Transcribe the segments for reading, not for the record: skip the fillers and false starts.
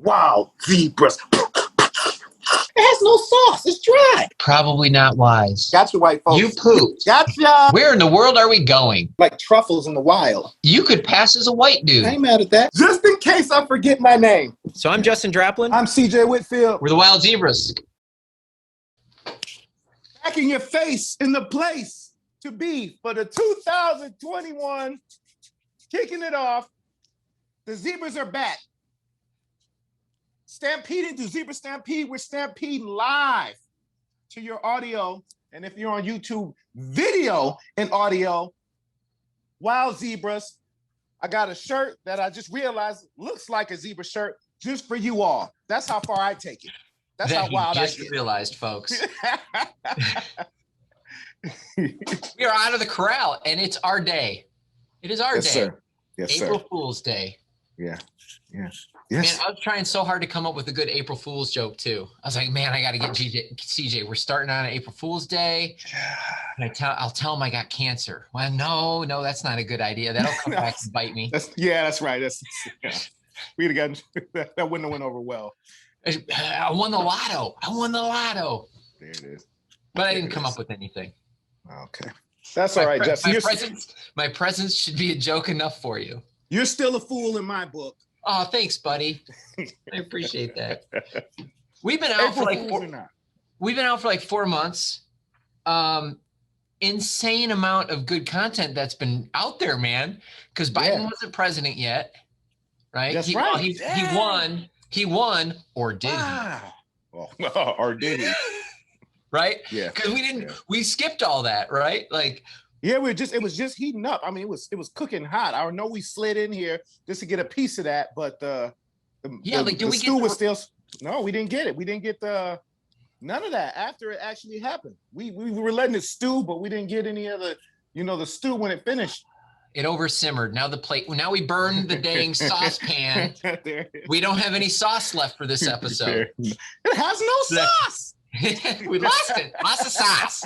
Wild zebras. It has no sauce. It's dry. Probably not wise. Gotcha, white folks. You pooped. Gotcha. Where in the world are we going? Like truffles in the wild. You could pass as a white dude. I ain't mad at that. Just in case I forget my name. So I'm Justin Draplin. I'm CJ Whitfield. We're the Wild Zebras. Back in your face, in the place to be for the 2021, kicking it off. The Zebras are back. Stampeding to Zebra Stampede. We're stampeding live to your audio. And if you're on YouTube, video and audio. Wild Zebras. I got a shirt that I just realized looks like a zebra shirt just for you all. That's how far I take it. That's how wild I get. Just realized, folks. We are out of the corral, and it's our day. It is our day. Sir. Yes, April sir. Fool's Day. Yeah. Yes. Man, I was trying so hard to come up with a good April Fool's joke too. I was like, man, I got to get CJ. We're starting on April Fool's Day. And I'll tell him I got cancer. Well, no, that's not a good idea. That'll come back and bite me. That's right. We'd have gotten that wouldn't have went over well. I won the lotto. There it is. But I didn't come up with anything. Okay. That's all right, Justin. My presence should be a joke enough for you. You're still a fool in my book. Oh, thanks, buddy. I appreciate that. We've been out for like 4 months. Insane amount of good content that's been out there, man. Because Biden wasn't president yet, right? That's He won, or did he? Or did he? Right? Yeah. Because we skipped all that, right? Like. Yeah, it was just heating up. I mean, it was cooking hot. I know we slid in here just to get a piece of that, but the stew was still. No, we didn't get it. We didn't get none of that after it actually happened. We were letting it stew, but we didn't get any of the stew when it finished. It over simmered. Now now we burned the dang saucepan. We don't have any sauce left for this episode. It has no sauce. We lost it. Lost the sauce.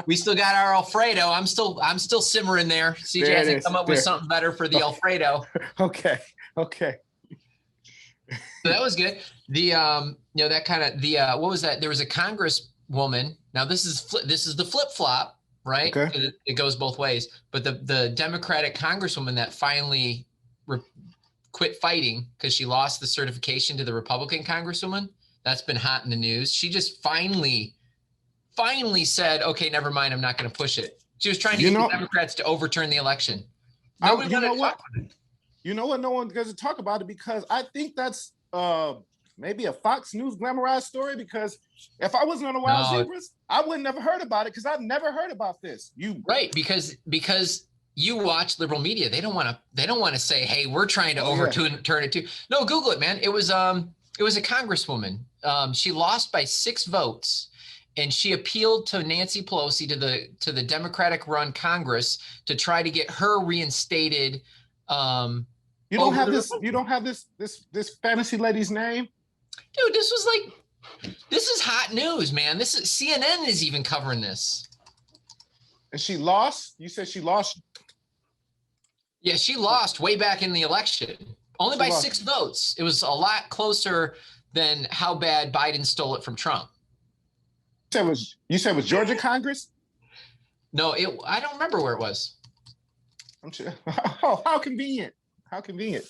We still got our Alfredo. I'm still simmering there. CJ hasn't come up with something better for the Alfredo. Okay. So that was good. The that kind of what was that? There was a congresswoman. Now this is the flip flop, right? Okay. It goes both ways. But the Democratic congresswoman that finally quit fighting because she lost the certification to the Republican congresswoman. That's been hot in the news. She just finally said, okay, never mind. I'm not going to push it. She was trying to get the Democrats to overturn the election. You know what? No one doesn't talk about it because I think that's maybe a Fox News glamorized story because if I wasn't on the Wild Zebras, I wouldn't have heard about it because I've never heard about this. Right, because you watch liberal media. They don't want to say, hey, we're trying to overturn it too. No, Google it, man. It was a congresswoman. She lost by 6 votes, and she appealed to Nancy Pelosi to the Democratic-run Congress to try to get her reinstated. You don't have this fantasy lady's name, dude. This is hot news, man. This is CNN is even covering this. And she lost. You said she lost. Yeah, she lost way back in the election. Only by 6 votes. It was a lot closer than how bad Biden stole it from Trump. You said it was Georgia Congress? No, I don't remember where it was. I'm sure. Oh, how convenient. How convenient.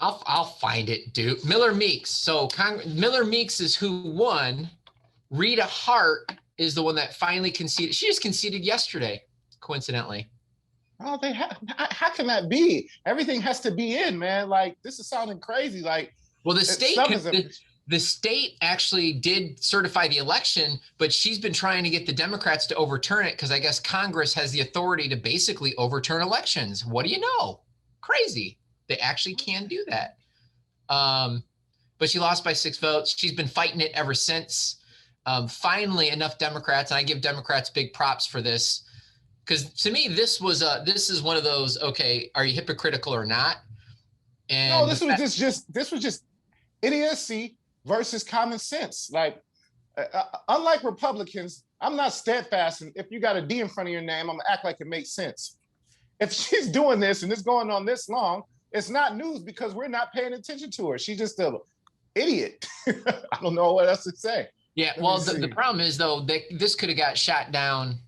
I'll find it, dude. Miller Meeks. So Miller Meeks is who won. Rita Hart is the one that finally conceded. She just conceded yesterday, coincidentally. Oh, how can that be? Everything has to be in, man. Like, this is sounding crazy. Like, well, the state actually did certify the election, but she's been trying to get the Democrats to overturn it because I guess Congress has the authority to basically overturn elections. What do you know? Crazy. They actually can do that. But she lost by 6 votes. She's been fighting it ever since. Finally, enough Democrats, and I give Democrats big props for this. Because to me, this is one of those, okay, are you hypocritical or not? And no, this was just idiocy versus common sense. Like, unlike Republicans, I'm not steadfast. And if you got a D in front of your name, I'm gonna act like it makes sense. If she's doing this and it's going on this long, It's not news because we're not paying attention to her. She's just an idiot. I don't know what else to say. Yeah, well, the problem is, though, that this could have got shot down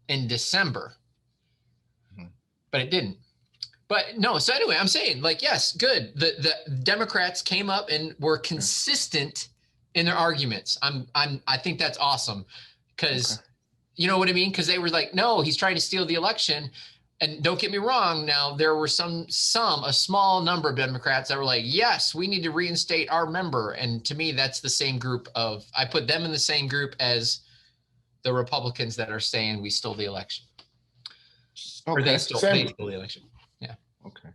in December, but it didn't. But no, so anyway, I'm saying, like, yes, good. The Democrats came up and were consistent in their arguments. I think that's awesome because you know what I mean? Because they were like, no, he's trying to steal the election. And don't get me wrong. Now, there were a small number of Democrats that were like, yes, we need to reinstate our member. And to me, that's the same group I put them in the same group as the Republicans that are saying we stole the election. Or they stole the election. Yeah. Okay.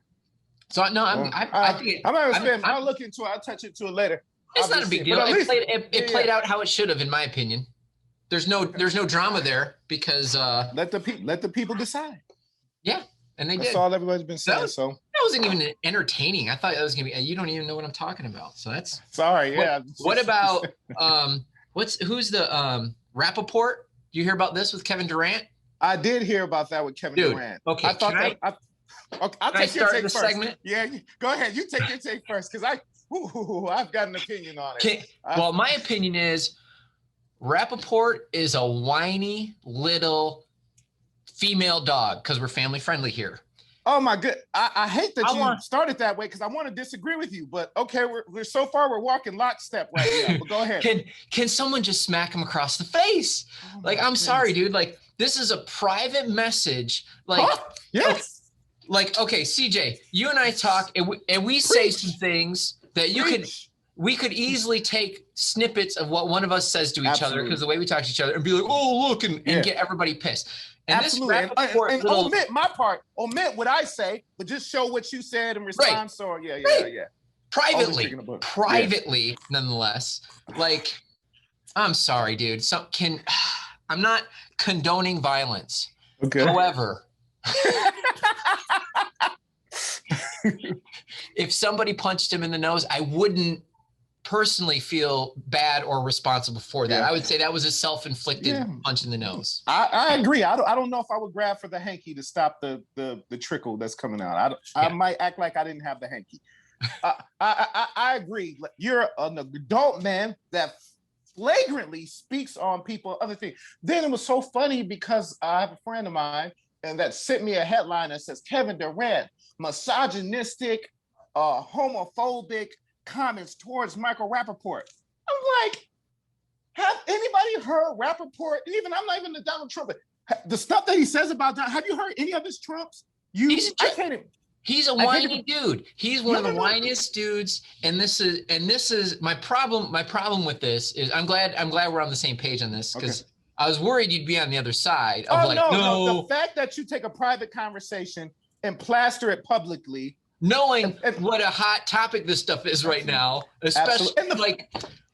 So no, I'll look into it. I'll touch it later. It's not a big deal. It played out how it should have, in my opinion. There's no drama there because let the people decide. Yeah, and they did. That's all everybody's been saying. That wasn't even entertaining. I thought that was gonna be. You don't even know what I'm talking about. So that's sorry. Yeah. What about who's the Rappaport? Do you hear about this with Kevin Durant? I did hear about that with Kevin Durant. Okay, I thought I'll take your take first. Segment? Yeah, go ahead. You take your take first because I've got an opinion on it. Well, my opinion is Rappaport is a whiny little female dog because we're family friendly here. Oh my good! I hate that you started that way because I want to disagree with you. But okay, we're so far we're walking lockstep right now. But go ahead. Can someone just smack him across the face? I'm sorry, dude. Like this is a private message. Like yes. Okay, CJ, you and I talk and we say some things that we could easily take snippets of what one of us says to each other because the way we talk to each other and be like, oh look, and get everybody pissed. And absolutely. And omit my part. Omit what I say, but just show what you said in response. Right. Or yeah. Privately, nonetheless. Like, I'm sorry, dude. I'm not condoning violence. Okay. However, if somebody punched him in the nose, I wouldn't personally feel bad or responsible for that. I would say that was a self-inflicted punch in the nose. I agree. I don't know if I would grab for the hanky to stop the trickle that's coming out. I might act like I didn't have the hanky. I agree. You're an adult man that flagrantly speaks on people, other things. Then it was so funny because I have a friend of mine and that sent me a headline that says Kevin Durant, misogynistic, homophobic comments towards Michael Rappaport. I'm like, have anybody heard Rappaport? I'm not even the Donald Trump. The stuff that he says about that, have you heard any of his Trumps? He's a whiny dude. He's one of the whiniest dudes. And this is my problem. My problem with this is I'm glad we're on the same page on this because I was worried you'd be on the other side of no. The fact that you take a private conversation and plaster it publicly, knowing what a hot topic this stuff is right now, especially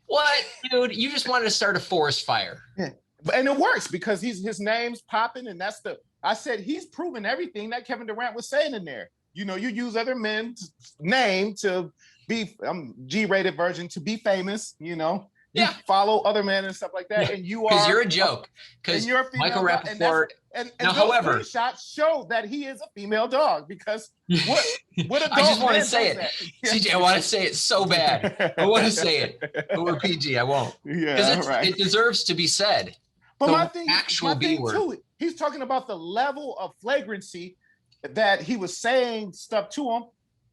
what, dude? You just wanted to start a forest fire. Yeah. And it works because his name's popping, and I said he's proven everything that Kevin Durant was saying in there. You know, you use other men's name to be G-rated version to be famous, you know. You follow other men and stuff like that, and because you're a joke. Because Michael Rappaport. And however, shots show that he is a female dog because what I just want to say it, CJ. I want to say it so bad. I want to say it, but we're PG. I won't. Yeah, it deserves to be said. But my thing too, he's talking about the level of flagrancy that he was saying stuff to him.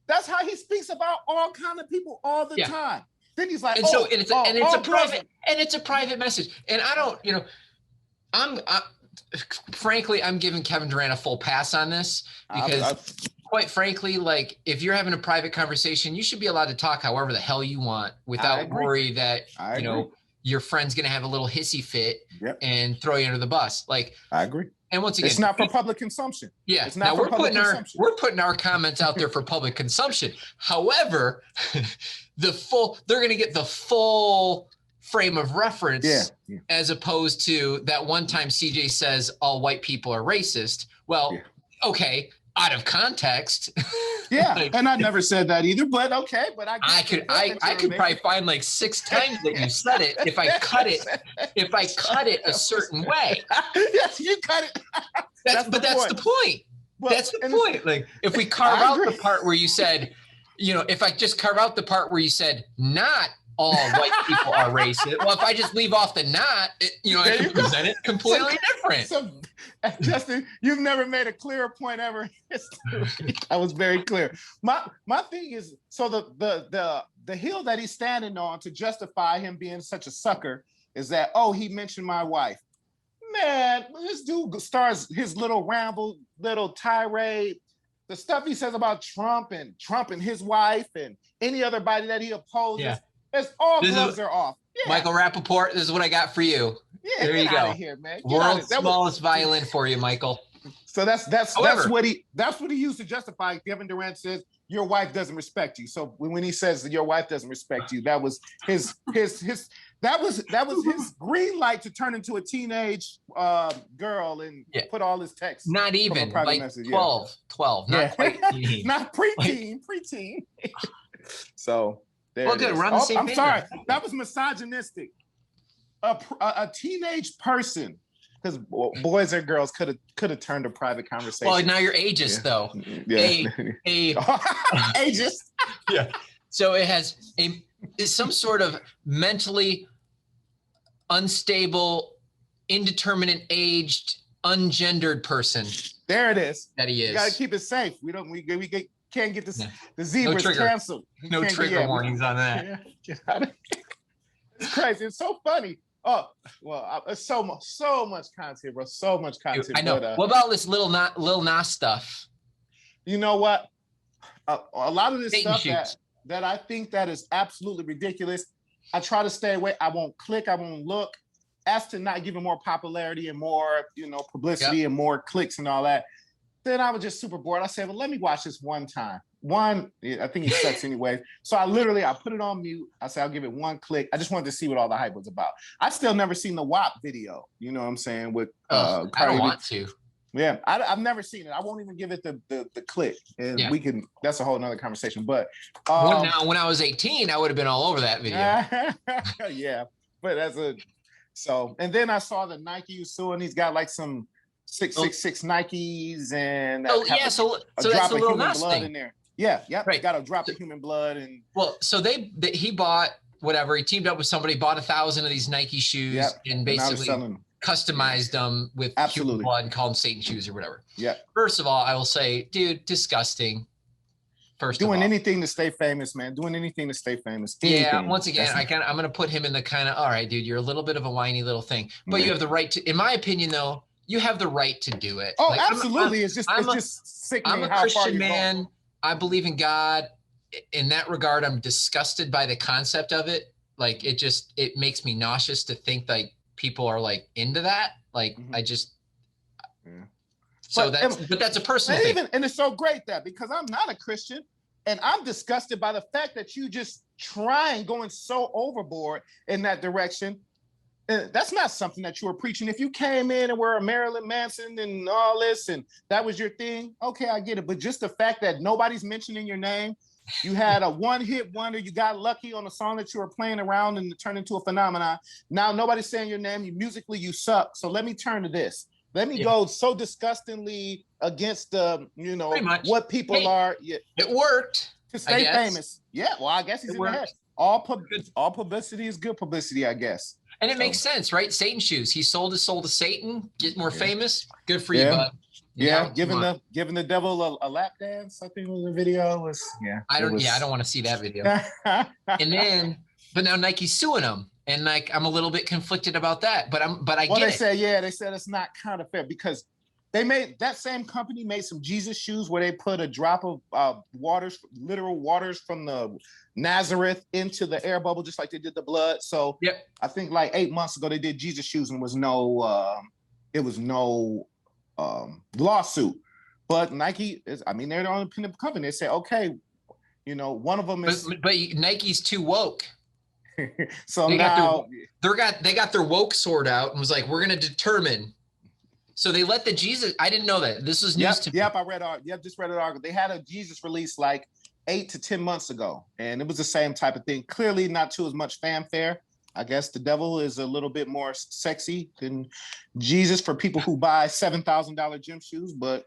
That's how he speaks about all kind of people all the time. Then he's like, it's a private message. And I don't, frankly, I'm giving Kevin Durant a full pass on this because quite frankly, like if you're having a private conversation, you should be allowed to talk however the hell you want without worry that, your friend's going to have a little hissy fit and throw you under the bus. Like, I agree. And once again, it's not for public consumption. Yeah. It's not for public consumption. We're putting our comments out there for public consumption. However, they're going to get the full frame of reference as opposed to that one time CJ says all white people are racist. Well, okay, out of context. And I never said that either, but okay. But I could probably find like 6 times that you said it if I cut it a certain way. Yes, you cut it. That's the point. That's the point. Like, if we carve out the part where you said, if I just carve out the part where you said not all white people are racist. Well, if I just leave off the not, I can present it completely different. So, Justin, you've never made a clearer point ever in history. I was very clear. My thing is, so the hill that he's standing on to justify him being such a sucker is that, he mentioned my wife. Man, this dude starts his little ramble, little tirade. The stuff he says about Trump and his wife and any other body that he opposes, it's all gloves are off. Yeah. Michael Rappaport, this is what I got for you. Yeah, there you go. Here, man. World's smallest violin for you, Michael. So that's what he used to justify. Kevin Durant says your wife doesn't respect you. So when he says that your wife doesn't respect you, that was his that was his green light to turn into a teenage girl and put all his text. Not even like message. 12, not quite teen. Not preteen. So well, good. We're on the same I'm page. sorry, that was misogynistic. A teenage person, because boys or girls could have turned a private conversation. Well, now you're ageist though. Yeah. Ageist. Yeah. So it has some sort of mentally unstable, indeterminate aged, ungendered person. There it is. That he is. You gotta keep it safe. We can't get this. The zebras canceled. No trigger warnings on that. It's crazy. It's so funny. Oh well, so much content, bro. So much content. I know. What about this Lil Nas stuff? You know what? A lot of this stuff that I think that is absolutely ridiculous. I try to stay away. I won't click. I won't look. As to not giving more popularity and more, publicity and more clicks and all that. Then I was just super bored. I said, well, let me watch this one time. I think he sucks anyway. So I put it on mute. I said, I'll give it one click. I just wanted to see what all the hype was about. I still never seen the WAP video. You know what I'm saying? With I don't want to. Yeah, I've never seen it. I won't even give it the click. And we can. That's a whole nother conversation. But when I was 18, I would have been all over that video. Yeah, but and then I saw the Nike was suing. He's got like some 666 Nikes and so that's a little Nas thing in there. Yeah, right. Got a drop of human blood and so he bought whatever. He teamed up with somebody, bought 1,000 of these Nike shoes, and basically customized them with human blood and called them Satan shoes or whatever. Yeah. First of all, I will say, dude, disgusting. Doing anything to stay famous, man. Doing anything to stay famous. Anything. Yeah. Once again, I'm going to put him in the kind of, all right, dude, you're a little bit of a whiny little thing, but you have the right to. In my opinion, though, you have the right to do it. Oh, absolutely. It's just sickening. I'm a Christian man. I believe in God. In that regard, I'm disgusted by the concept of it. Like it makes me nauseous to think like people are like into that. Like I just. So that's a personal thing. And it's so great because I'm not a Christian and I'm disgusted by the fact that you just going so overboard in that direction. That's not something that you were preaching. If you came in and were a Marilyn Manson and all this, and that was your thing, okay, I get it. But just the fact that nobody's mentioning your name, you had a one-hit wonder, you got lucky on a song that you were playing around and it turned into a phenomenon. Now nobody's saying your name. Musically, you suck. So let me turn to this. Let me go so disgustingly against what people are. Yeah. It worked to stay famous. Yeah, well, I guess he's in the head. All publicity is good publicity, I guess. And it makes sense, right? Satan shoes. He sold his soul to Satan. Get more famous. Good for you, bud. Giving the devil a lap dance. I think was the video was. Yeah, I don't want to see that video. But now Nike's suing him, and like I'm a little bit conflicted about that. But I get it. They said it's not kind of fair because that same company made some Jesus shoes where they put a drop of literal waters from the Nazareth into the air bubble, just like they did the blood. So I think like 8 months ago they did Jesus shoes and was no lawsuit. But Nike they're the independent company. They say, okay, one of them is. But Nike's too woke. So they now they got their woke sword out and was like, we're going to determine. So they let the Jesus. I didn't know that. This was news to me. Just read an article. They had a Jesus release like 8 to 10 months ago, and it was the same type of thing. Clearly, not too as much fanfare. I guess the devil is a little bit more sexy than Jesus for people who buy $7,000 gym shoes. But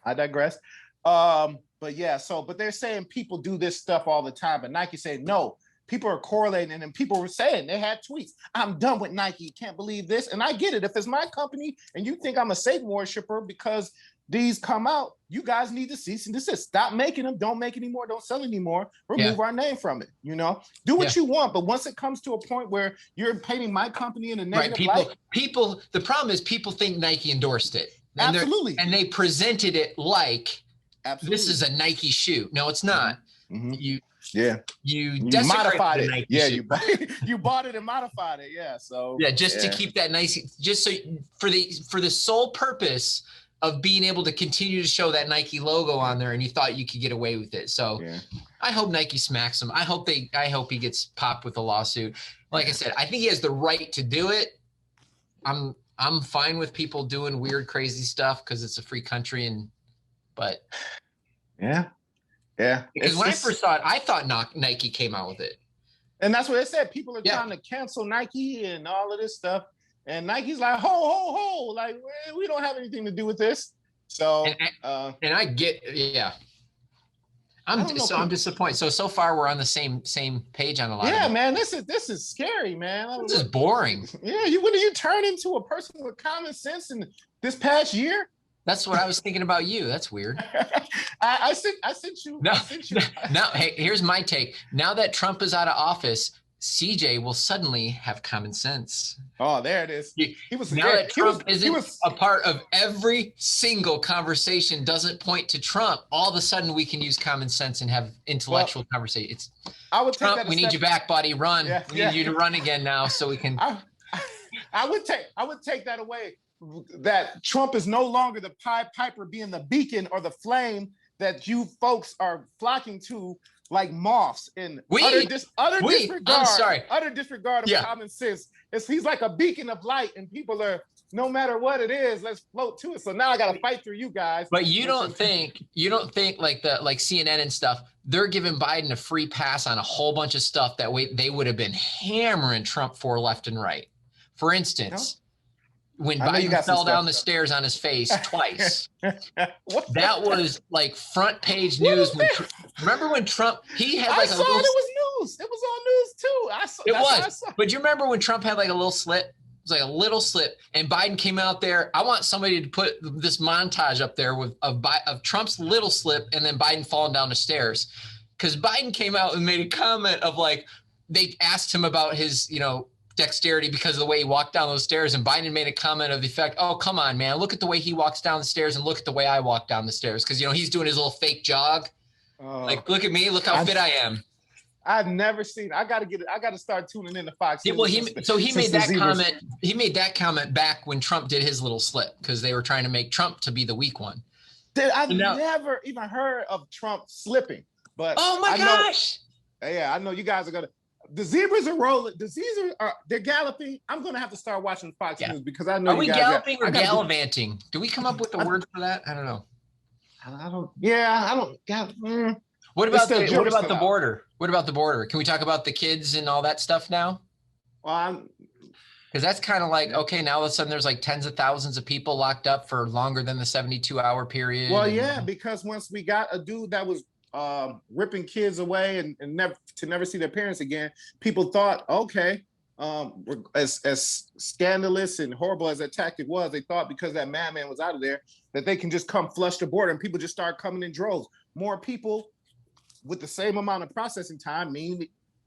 I digress. But yeah, but they're saying people do this stuff all the time, but Nike say no. People are correlating, and people were saying, they had tweets, I'm done with Nike, can't believe this. And I get it. If it's my company and you think I'm a Satan worshiper because these come out, you guys need to cease and desist. Stop making them. Don't make anymore. Don't sell anymore. Remove our name from it. Do what you want. But once it comes to a point where you're painting my company in a negative light. People, the problem is people think Nike endorsed it. And absolutely. And they presented it like, this is a Nike shoe. No, it's not. Mm-hmm. You modified it. Nike shoe. you bought it and modified it. Yeah. So to keep that nice, just so for the sole purpose of being able to continue to show that Nike logo on there, and you thought you could get away with it. So I hope Nike smacks him. I hope he gets popped with a lawsuit. Like I said, I think he has the right to do it. I'm fine with people doing weird, crazy stuff because it's a free country, but because when I first saw it, I thought Nike came out with it, and that's what it said. People are trying to cancel Nike and all of this stuff. And Nike's like, ho, like, we don't have anything to do with this. So, and I get, I'm disappointed. So far we're on the same page on a lot. Yeah, man, this is scary, man. This is boring. Yeah, when do you turn into a person with common sense in this past year? That's what I was thinking about you. That's weird. I sent you. Now, hey, here's my take. Now that Trump is out of office, CJ will suddenly have common sense. Oh, there it is. He was now that Trump isn't a part of every single conversation, doesn't point to Trump. All of a sudden, we can use common sense and have intellectual conversation. It's Trump. We need you back, buddy. Run. We need you to run again now, so we can. I would take that away. That Trump is no longer the Pied Piper, being the beacon or the flame that you folks are flocking to like moths in utter disregard of common sense. He's like a beacon of light, and people are, no matter what it is, let's float to it. So now I got to fight through you guys. But you don't think like CNN and stuff, they're giving Biden a free pass on a whole bunch of stuff that they would have been hammering Trump for left and right. For instance, when Biden fell down the stairs on his face twice, that was like front page news. Remember when Trump, he had like it was news. It was on news too. But you remember when Trump had like a little slip? It was like a little slip, and Biden came out there. I want somebody to put this montage up there of Trump's little slip and then Biden falling down the stairs. Because Biden came out and made a comment of like, they asked him about his, dexterity because of the way he walked down those stairs, and Biden made a comment of the effect, oh, come on, man, look at the way he walks down the stairs and look at the way I walk down the stairs, because he's doing his little fake jog. Like, look at me, look how fit I am. I've never seen. I got to start tuning into Fox. He made that comment back when Trump did his little slip, because they were trying to make Trump to be the weak one. I've never even heard of Trump slipping, but oh my gosh. I know you guys are gonna. The zebras are rolling. They're galloping. I'm going to have to start watching Fox News because I know. Are we galloping or gallivanting? Do we come up with a word for that? I don't know. I don't. Yeah, I don't. What about the border? What about the border? Can we talk about the kids and all that stuff now? Well, because that's kind of like, okay, now all of a sudden there's like tens of thousands of people locked up for longer than the 72-hour period. Well, because once we got a dude that was ripping kids away and never see their parents again, people thought, okay, as scandalous and horrible as that tactic was, they thought because that madman was out of there that they can just come flush the border, and people just start coming in droves. More people with the same amount of processing time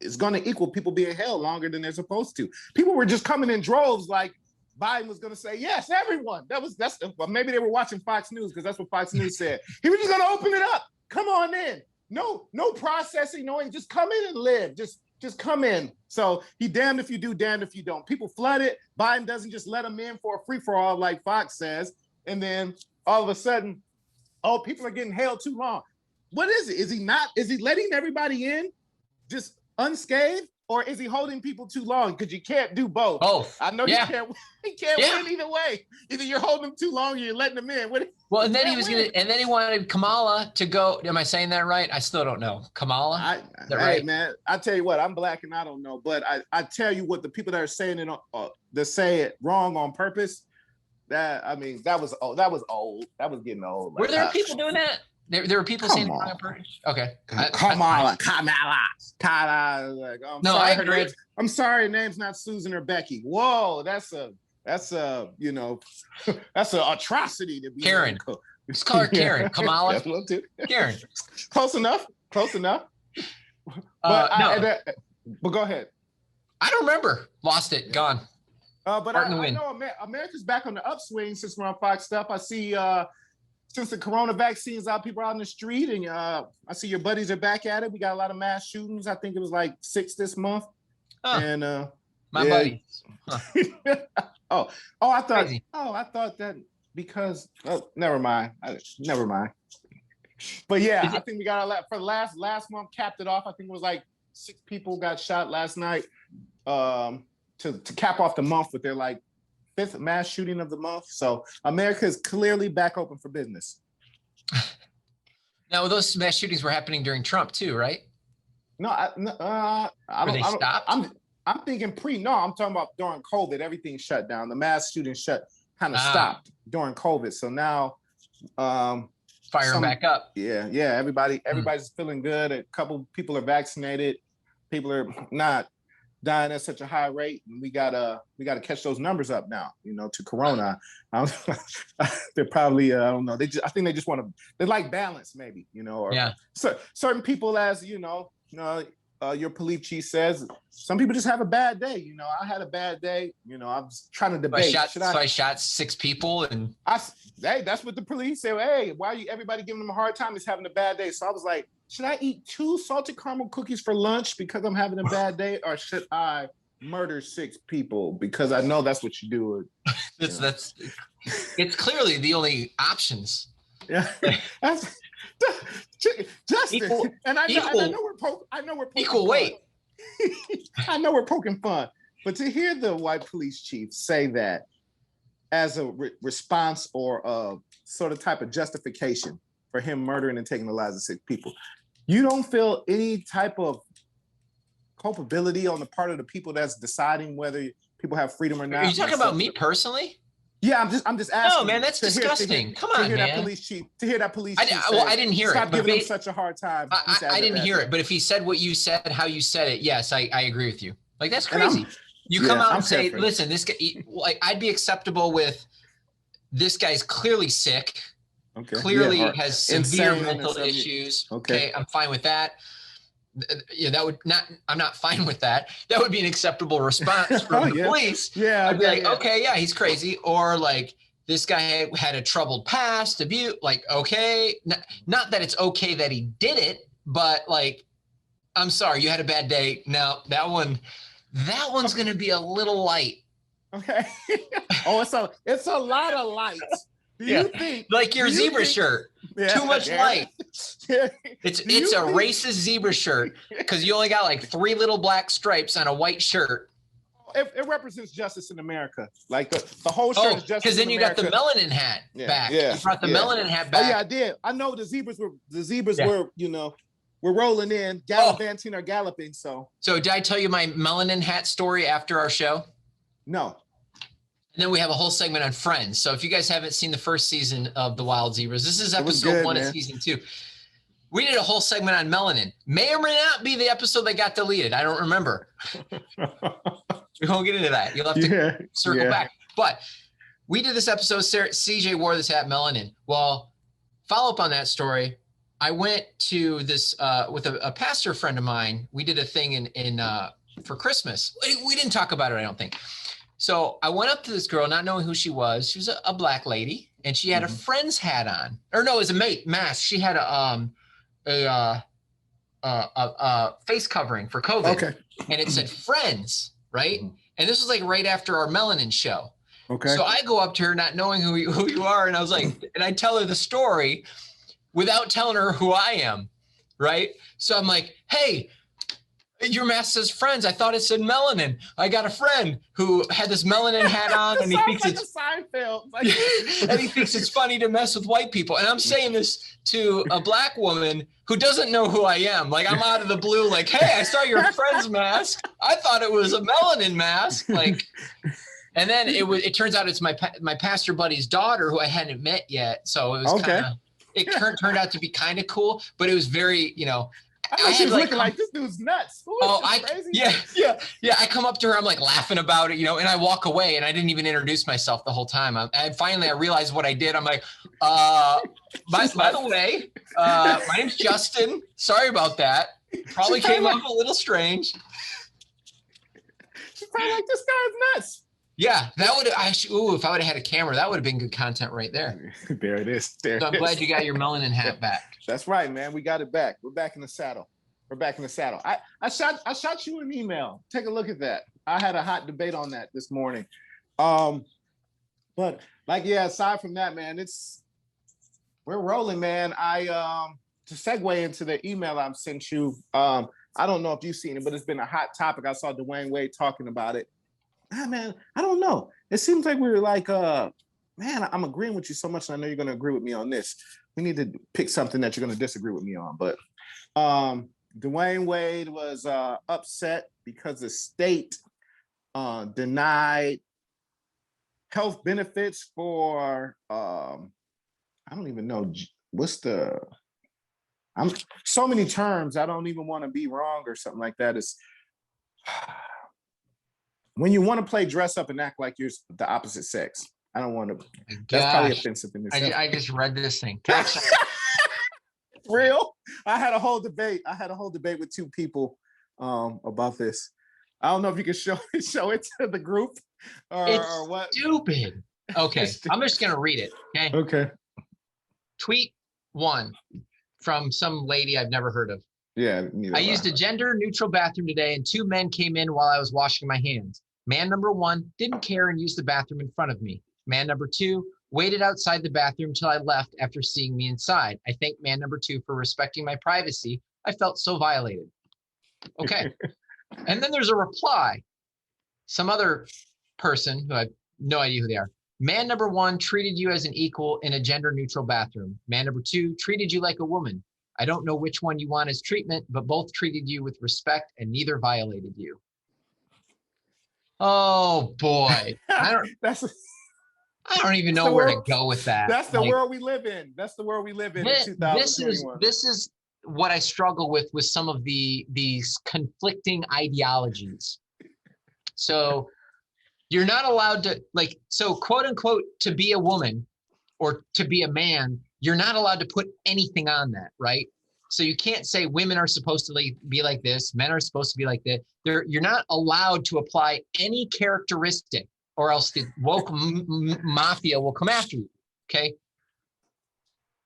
is going to equal people being held longer than they're supposed to. People were just coming in droves, like Biden was going to say, yes, everyone. Well, maybe they were watching Fox News because that's what Fox News said. He was just going to open it up. Come on in. No processing, just come in and live. Just come in. So he damned if you do, damned if you don't. People flood it. Biden doesn't just let them in for a free-for-all like Fox says. And then all of a sudden, people are getting held too long. What is it? Is he letting everybody in just unscathed? Or is he holding people too long? Because you can't do both. Both. I know you can't win either way. Either you're holding them too long or you're letting them in. And then he wanted Kamala to go. Am I saying that right? I still don't know. Kamala? Hey, man, I tell you what, I'm black and I don't know. But I tell you what, the people that are saying it, that say it wrong on purpose, I mean, that was old. That was old. That was getting old. Were there people doing that? There were people saying wrong approach. Okay. Kamala. Like, no, I agree. I'm sorry, name's not Susan or Becky. Whoa, that's a that's an atrocity to be Karen. Just call her Karen. Kamala. Karen. Close enough. But but go ahead. I don't remember. Lost it. Gone. But I know America's back on the upswing since we're on Fox stuff. I see since the corona vaccine's out, people are out in the street, and I see your buddies are back at it. We got a lot of mass shootings. I think it was like 6 this month. And my buddies. Huh. I thought that because never mind. But yeah, I think we got a lot for last month. Capped it off. I think it was like 6 people got shot last night. To cap off the month with their like 5th mass shooting of the month. So America is clearly back open for business. Now those mass shootings were happening during Trump too, right? No, I don't. Stopped? I'm thinking I'm talking about during COVID. Everything shut down. The mass shooting stopped during COVID. So now, firing back up. Yeah. Everybody's feeling good. A couple people are vaccinated. People are not dying at such a high rate, and we gotta catch those numbers up now. To Corona. They're probably I don't know. I think they just want to. They like balance, maybe. So certain people, as your police chief says, some people just have a bad day. I had a bad day. I was trying to debate. I shot 6 people, and that's what the police say. Hey, why are you everybody giving them a hard time? He's having a bad day. So I was like, should I eat 2 salted caramel cookies for lunch because I'm having a bad day, or should I murder 6 people because I know that's what you do? That's it's clearly the only options. Yeah, that's Justin. I know we're poking equal weight. I know we're poking fun, but to hear the white police chief say that as a response or a sort of type of justification for him murdering and taking the lives of 6 people, you don't feel any type of culpability on the part of the people that's deciding whether people have freedom or not? Are you talking about me personally? Yeah, I'm just asking. No, man, that's disgusting. Come on, man. To hear that police chief I didn't hear stop it. Stop giving him such a hard time. I didn't hear it, but if he said what you said, how you said it, yes, I agree with you. Like, that's crazy. You come out and say, listen, this guy, like, I'd be acceptable with this guy's clearly sick. Okay. Clearly has severe mental issues. Okay, I'm fine with that. Yeah, I'm not fine with that. That would be an acceptable response from the police. Yeah. I'd be like, okay, yeah, he's crazy. Or like, this guy had a troubled past, abuse. Like, okay, not that it's okay that he did it, but like, I'm sorry, you had a bad day. Now that one's going to be a little light. Okay. It's a lot of lights. Do you think like your zebra shirt? Yeah, too much light. It's a racist zebra shirt because you only got like 3 little black stripes on a white shirt. It represents justice in America. Like the whole shirt is justice. Because then in you America. got the melanin hat back. Yeah, you brought the melanin hat back. Oh yeah, I did. I know the zebras were we're rolling in, gallivanting or galloping. So did I tell you my melanin hat story after our show? No. And then we have a whole segment on Friends. So if you guys haven't seen the first season of The Wild Zebras, this is episode 1 of season 2. We did a whole segment on melanin. May or may not be the episode that got deleted. I don't remember. We won't get into that. You'll have to circle back. But we did this episode. CJ wore this hat, melanin. Well, follow up on that story. I went to this with a pastor friend of mine. We did a thing in for Christmas. We didn't talk about it, I don't think. So I went up to this girl, not knowing who she was. She was a black lady, and she had a Friends hat on. Or no, it was a mask. She had a face covering for COVID. Okay. And it said Friends, right? Mm-hmm. And this was like right after our melanin show. Okay. So I go up to her, not knowing who you are, and I was like, and I tell her the story without telling her who I am, right? So I'm like, hey, your mask says Friends. I thought it said melanin. I got a friend who had this melanin hat on, and he thinks it's Seinfeld. And he thinks it's funny to mess with white people. And I'm saying this to a black woman who doesn't know who I am. Like, I'm out of the blue, like, hey, I saw your Friends mask. I thought it was a melanin mask. Like, And then it turns out it's my pastor buddy's daughter who I hadn't met yet. So it was kind of, it turned out to be kind of cool, but it was very, you know, I was looking like this dude's nuts. Crazy? Yeah. I come up to her, I'm like laughing about it, you know, and I walk away, and I didn't even introduce myself the whole time. And finally I realized what I did. I'm like, by the way, my name's Justin. Sorry about that. Probably came off a little strange. She's probably like, this guy's nuts. Yeah, that would if I would have had a camera, that would have been good content right there. There it is. So I'm glad you got your melanin hat back. That's right, man. We got it back. We're back in the saddle. I shot you an email. Take a look at that. I had a hot debate on that this morning. But like, yeah, aside from that, man, we're rolling, man. To segue into the email I've sent you, I don't know if you've seen it, but it's been a hot topic. I saw Dwayne Wade talking about it. Man, I don't know. It seems like we were like, man, I'm agreeing with you so much, and I know you're going to agree with me on this. We need to pick something that you're going to disagree with me on. But Dwayne Wade was upset because the state denied health benefits for, I don't even know, so many terms, I don't even want to be wrong or something like that. It's when you want to play dress up and act like you're the opposite sex. I don't want to. That's probably offensive in this. I just read this thing. Real? I had a whole debate with two people about this. I don't know if you can show it to the group or what. Stupid. Okay, I'm just gonna read it. Okay. Tweet 1 from some lady I've never heard of. Yeah. I used a gender-neutral bathroom today, and 2 men came in while I was washing my hands. Man number 1 didn't care and used the bathroom in front of me. Man number 2 waited outside the bathroom till I left after seeing me inside. I thank man number 2 for respecting my privacy. I felt so violated. Okay. And then there's a reply. Some other person who I have no idea who they are. Man number 1 treated you as an equal in a gender-neutral bathroom. Man number 2 treated you like a woman. I don't know which one you want as treatment, but both treated you with respect and neither violated you. Oh boy. I don't even know where to go with that. That's the world we live in. That's the world we live in 2021. This is what I struggle with some of these conflicting ideologies. So you're not allowed to, so quote unquote, to be a woman or to be a man, you're not allowed to put anything on that, right? So you can't say women are supposed to be like this, men are supposed to be like that. You're not allowed to apply any characteristic, or else the woke mafia will come after you. Okay.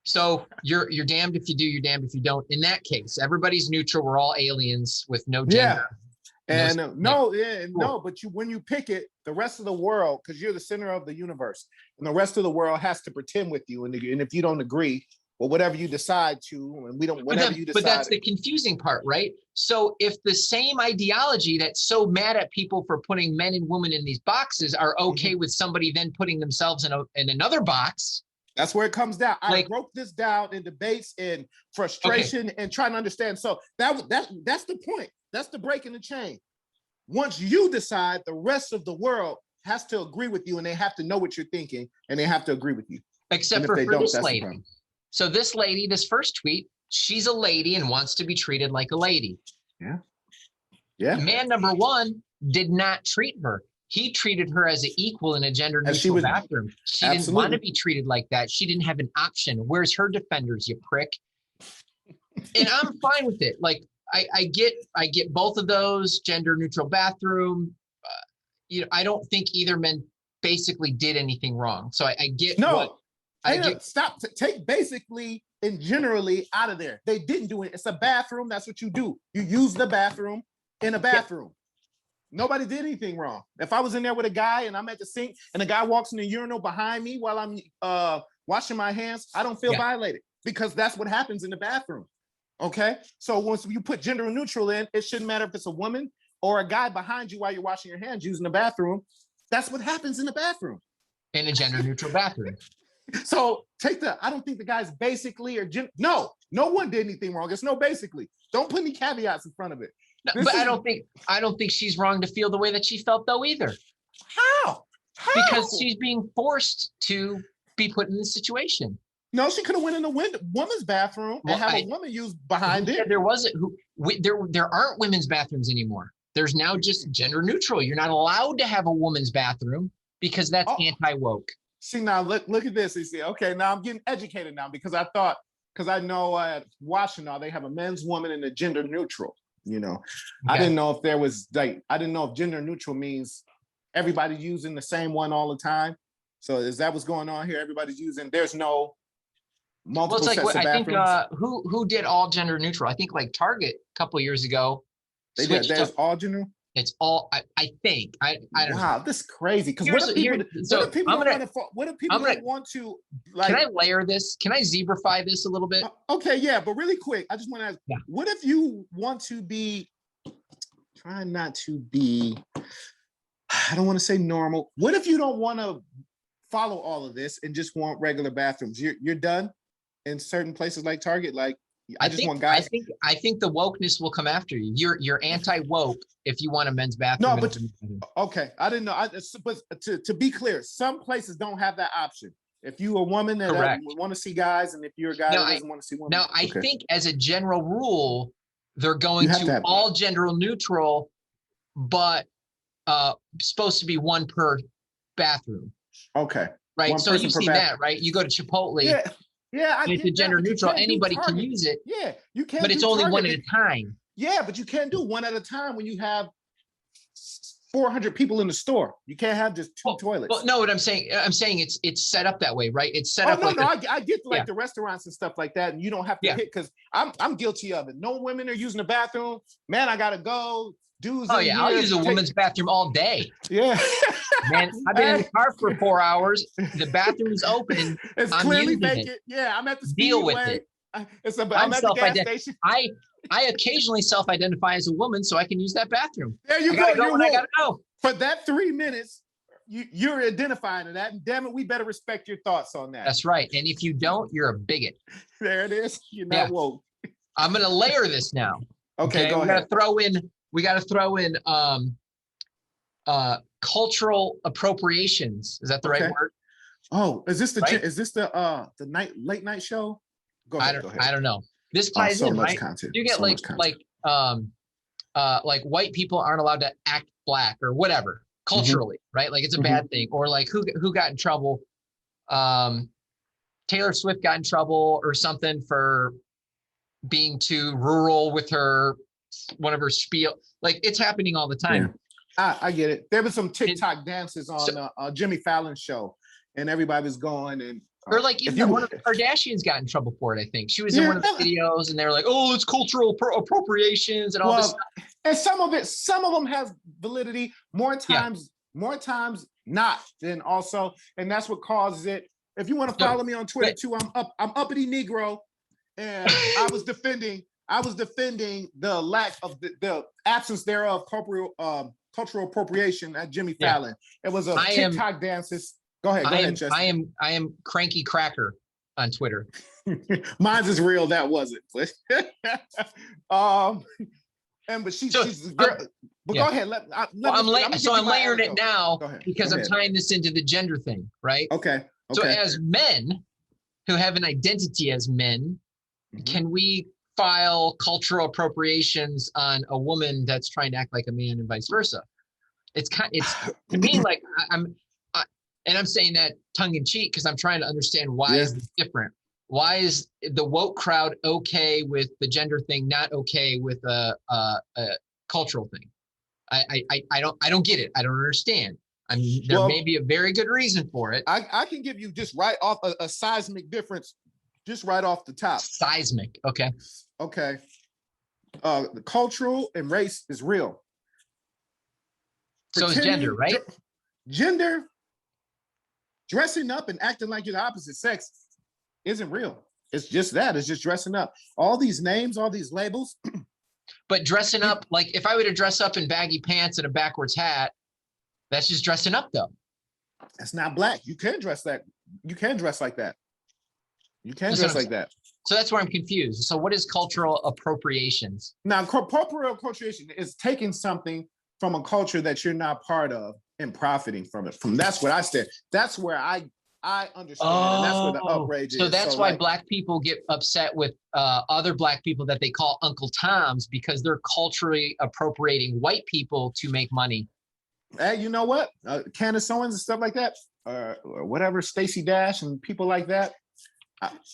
So you're damned if you do, you're damned if you don't. In that case, everybody's neutral. We're all aliens with no gender. Yeah. And no, but when you pick it, the rest of the world, because you're the center of the universe, and the rest of the world has to pretend with you. And if you don't agree, well, whatever you decide to, and we don't, whatever you decide. But that's the confusing part, right? So if the same ideology that's so mad at people for putting men and women in these boxes are okay with somebody then putting themselves in another box. That's where it comes down. I broke this down in debates and frustration and trying to understand. So that's the point. That's the break in the chain. Once you decide, the rest of the world has to agree with you, and they have to know what you're thinking, and they have to agree with you. Except for this lady. So this lady, this first tweet, she's a lady and wants to be treated like a lady. Yeah. Yeah. Man number 1 did not treat her. He treated her as an equal in a gender-neutral bathroom. She didn't want to be treated like that. She didn't have an option. Where's her defenders, you prick? And I'm fine with it. I get both of those, gender-neutral bathroom. I don't think either men basically did anything wrong. So I get stop. Take basically and generally out of there. They didn't do it. It's a bathroom. That's what you do. You use the bathroom in a bathroom. Yeah. Nobody did anything wrong. If I was in there with a guy and I'm at the sink and a guy walks in the urinal behind me while I'm washing my hands, I don't feel violated, because that's what happens in the bathroom. Okay. So once you put gender neutral in, it shouldn't matter if it's a woman or a guy behind you while you're washing your hands using the bathroom. That's what happens in the bathroom. In a gender neutral bathroom. So I don't think the guys basically no one did anything wrong. It's no basically. Don't put any caveats in front of it. No, but I don't think she's wrong to feel the way that she felt though either. How? Because How? she's being forced to be put in this situation. No, she could have went in the woman's bathroom and have a woman use behind it. There wasn't there aren't women's bathrooms anymore. There's now just gender neutral. You're not allowed to have a woman's bathroom because that's anti-woke. See, now look at this. You see, okay, now I'm getting educated now because I know at Washington they have a men's, woman, and a gender neutral. You know, okay. I didn't know if there was I didn't know if gender neutral means everybody using the same one all the time. So is that what's going on here? Everybody's using. There's no multiple sets of bathrooms. I think who did all gender neutral? I think like Target a couple of years ago. They did. There's all gender. It's all. I think. I don't know. Wow, this is crazy. Because what if people want to like? Can I layer this? Can I zebrify this a little bit? Okay, yeah, but really quick, I just want to ask. Yeah. What if you want to be? Trying not to be. I don't want to say normal. What if you don't want to follow all of this and just want regular bathrooms? You're done in certain places like Target. Like I just want guys. I think the wokeness will come after you. You're anti-woke if you want a men's bathroom. No, but okay, I didn't know. But to be clear, some places don't have that option. If you're a woman that want to see guys, and if you're a guy that doesn't want to see women. Now, I think as a general rule, they're going to all gender neutral, but supposed to be one per bathroom. Okay. Right. So you've seen that, right? You go to Chipotle. Yeah. Yeah. And it's a gender neutral. Anybody can use it. Yeah. You can. But it's only one at a time. Yeah, but you can't do one at a time when you have 400 people in the store. You can't have just two toilets. Well, no, what I'm saying it's set up that way, right? It's set up. No, I get like the restaurants and stuff like that, and you don't have to hit because I'm guilty of it. No women are using the bathroom. Man, I gotta go. Dudes. Oh yeah, I'll use a woman's bathroom all day. Yeah. Man, I've been in the car for 4 hours. The bathroom is open. And it's clearly vacant. Yeah, I'm at the Deal with it. I'm at the gas station. I occasionally self-identify as a woman, so I can use that bathroom. There you go. I gotta go. For that 3 minutes, you're identifying that. And damn it, we better respect your thoughts on that. That's right. And if you don't, you're a bigot. There it is. You're not woke. I'm gonna layer this now. Okay, go ahead. We gotta throw in cultural appropriations. Is that the right word? Oh, is this the late night show? Go ahead. I don't know. This ties in, right? Content. You get like white people aren't allowed to act black or whatever culturally, right? Like it's a bad thing. Or like who got in trouble? Taylor Swift got in trouble or something for being too rural with one of her spiel. Like it's happening all the time. Yeah. I get it. There was some TikTok dances on Jimmy Fallon's show, and everybody was going and. Or like even one of the Kardashians got in trouble for it, I think. She was in one of the videos and they were like, oh, it's cultural appropriations and all this stuff. And some of them has validity more times not than also. And that's what causes it. If you want to follow me on Twitter too, I'm uppity Negro. And I was defending the lack of the absence thereof cultural appropriation at Jimmy Fallon. It was a TikTok dances. Go ahead, Justin. I am Cranky Cracker on Twitter. Mine's is real. That wasn't. But she's a girl. But go ahead. I'm layering it now because I'm tying this into the gender thing, right? Okay. So as men who have an identity as men, can we file cultural appropriations on a woman that's trying to act like a man and vice versa? It's to me like and I'm saying that tongue in cheek because I'm trying to understand why is this different? Why is the woke crowd okay with the gender thing, not okay with a cultural thing? I don't get it. I don't understand. There may be a very good reason for it. I can give you just right off a seismic difference, just right off the top. Seismic. Okay. Okay. The cultural and race is real. So is gender, right? Gender. Dressing up and acting like you're the opposite sex isn't real. It's just that. It's just dressing up. All these names, all these labels. But dressing up, like if I were to dress up in baggy pants and a backwards hat, that's just dressing up though. That's not black. You can dress that. You can dress like that. You can dress like that. So that's where I'm confused. So what is cultural appropriations? Now, cultural appropriation is taking something from a culture that you're not part of and profiting from it. From that's what I said. That's where I understand, and that's where the outrage is. So that's why Black people get upset with other Black people that they call Uncle Toms, because they're culturally appropriating white people to make money. Hey, you know what? Candace Owens and stuff like that, or whatever, Stacey Dash and people like that.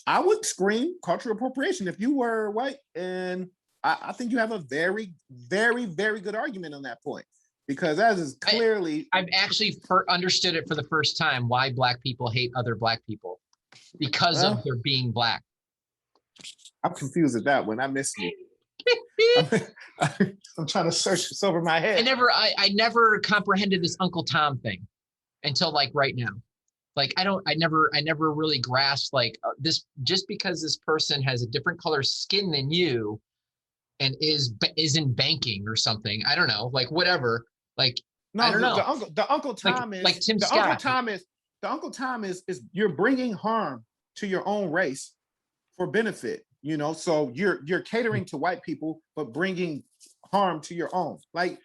I would scream cultural appropriation if you were white, and I think you have a very, very, very good argument on that point. Because as is clearly, I've actually understood it for the first time why Black people hate other Black people, because of their being Black. I'm confused at that one. I missed it. I'm trying to search this over my head. I never comprehended this Uncle Tom thing until like right now. Like I never really grasped like this, just because this person has a different color skin than you and is in banking or something. I don't know, like whatever. Like, no, I don't know. The Uncle Tom is like Tim Scott. The Uncle Tom is you're bringing harm to your own race for benefit, you know. So you're catering to white people, but bringing harm to your own. Like,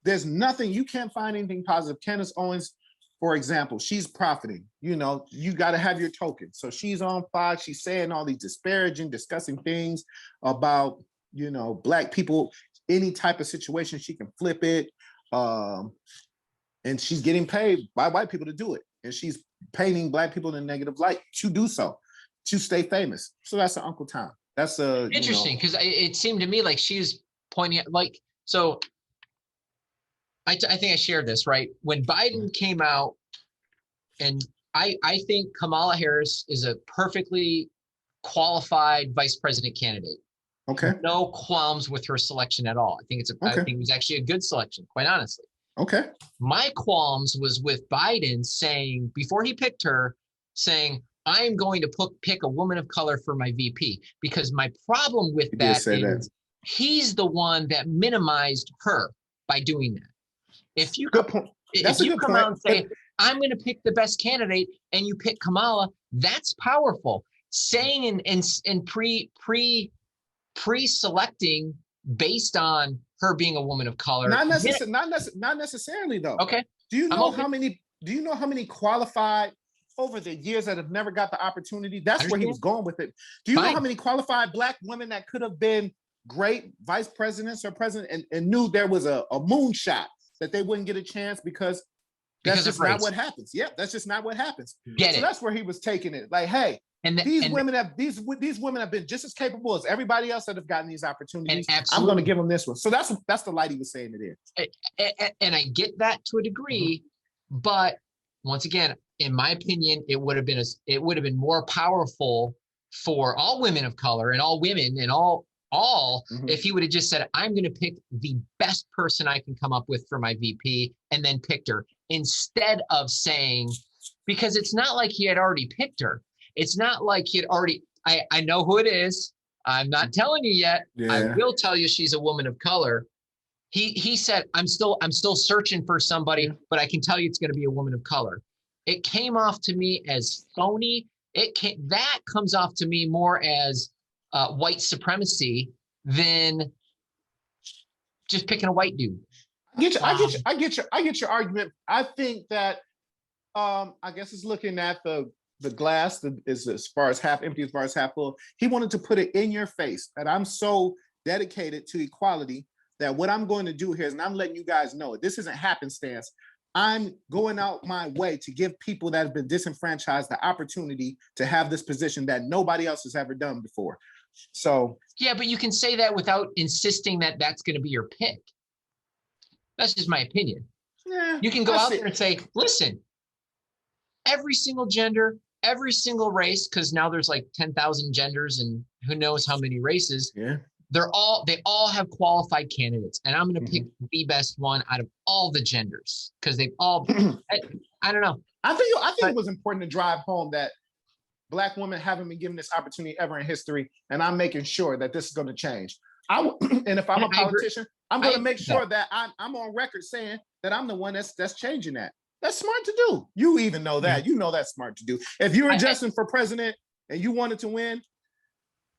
there's nothing, you can't find anything positive. Candace Owens, for example, she's profiting. You know, you got to have your token. So she's on Fox. She's saying all these discussing things about, you know, Black people. Any type of situation, she can flip it. And she's getting paid by white people to do it, and she's painting Black people in a negative light to do so, to stay famous. So that's an Uncle Tom. That's interesting, because it seemed to me like she's pointing at, like, so I think I shared this, right? When Biden came out, and I think Kamala Harris is a perfectly qualified vice president candidate. Okay. No qualms with her selection at all. I think I think it was actually a good selection, quite honestly. Okay. My qualms was with Biden saying, before he picked her, saying, I'm going to pick a woman of color for my VP, because my problem with that is he's the one that minimized her by doing that. If you come out and say, I'm going to pick the best candidate, and you pick Kamala, that's powerful. Saying and pre-selecting based on her being a woman of color. Not necessarily though. Okay. Do you know how many qualified over the years that have never got the opportunity? That's where he was going with it. Do you know how many qualified Black women that could have been great vice presidents or president and knew there was a moonshot that they wouldn't get a chance because that's just not what happens. Yeah, that's just not what happens. That's where he was taking it. Like, hey, these women have been just as capable as everybody else that have gotten these opportunities. I'm going to give them this one. So that's the light he was saying it is. And I get that to a degree, but once again, in my opinion, it would have been more powerful for all women of color and all women and all if he would have just said, I'm going to pick the best person I can come up with for my VP, and then picked her, instead of saying, because it's not like he had already picked her. It's not like he had already, I know who it is. I'm not telling you yet. Yeah. I will tell you she's a woman of color. He said, I'm still searching for somebody, but I can tell you it's going to be a woman of color. It came off to me as phony. That comes off to me more as white supremacy than just picking a white dude. I get your argument. I think that I guess it's looking at the glass is as far as half empty, as far as half full. He wanted to put it in your face that I'm so dedicated to equality that what I'm going to do here is, and I'm letting you guys know, this isn't happenstance. I'm going out my way to give people that have been disenfranchised the opportunity to have this position that nobody else has ever done before. So yeah, but you can say that without insisting that that's going to be your pick. That's just my opinion. Yeah, you can go out there and say, listen, every single gender, every single race, because now there's like 10,000 genders and who knows how many races. Yeah. They all have qualified candidates, and I'm going to pick the best one out of all the genders, because they've all. I don't know. I think it was important to drive home that Black women haven't been given this opportunity ever in history, and I'm making sure that this is going to change. And if I'm a politician, I'm going to make sure that I'm on record saying that I'm the one that's changing that. That's smart to do. You even know that. You know that's smart to do. If you were Justin for president and you wanted to win,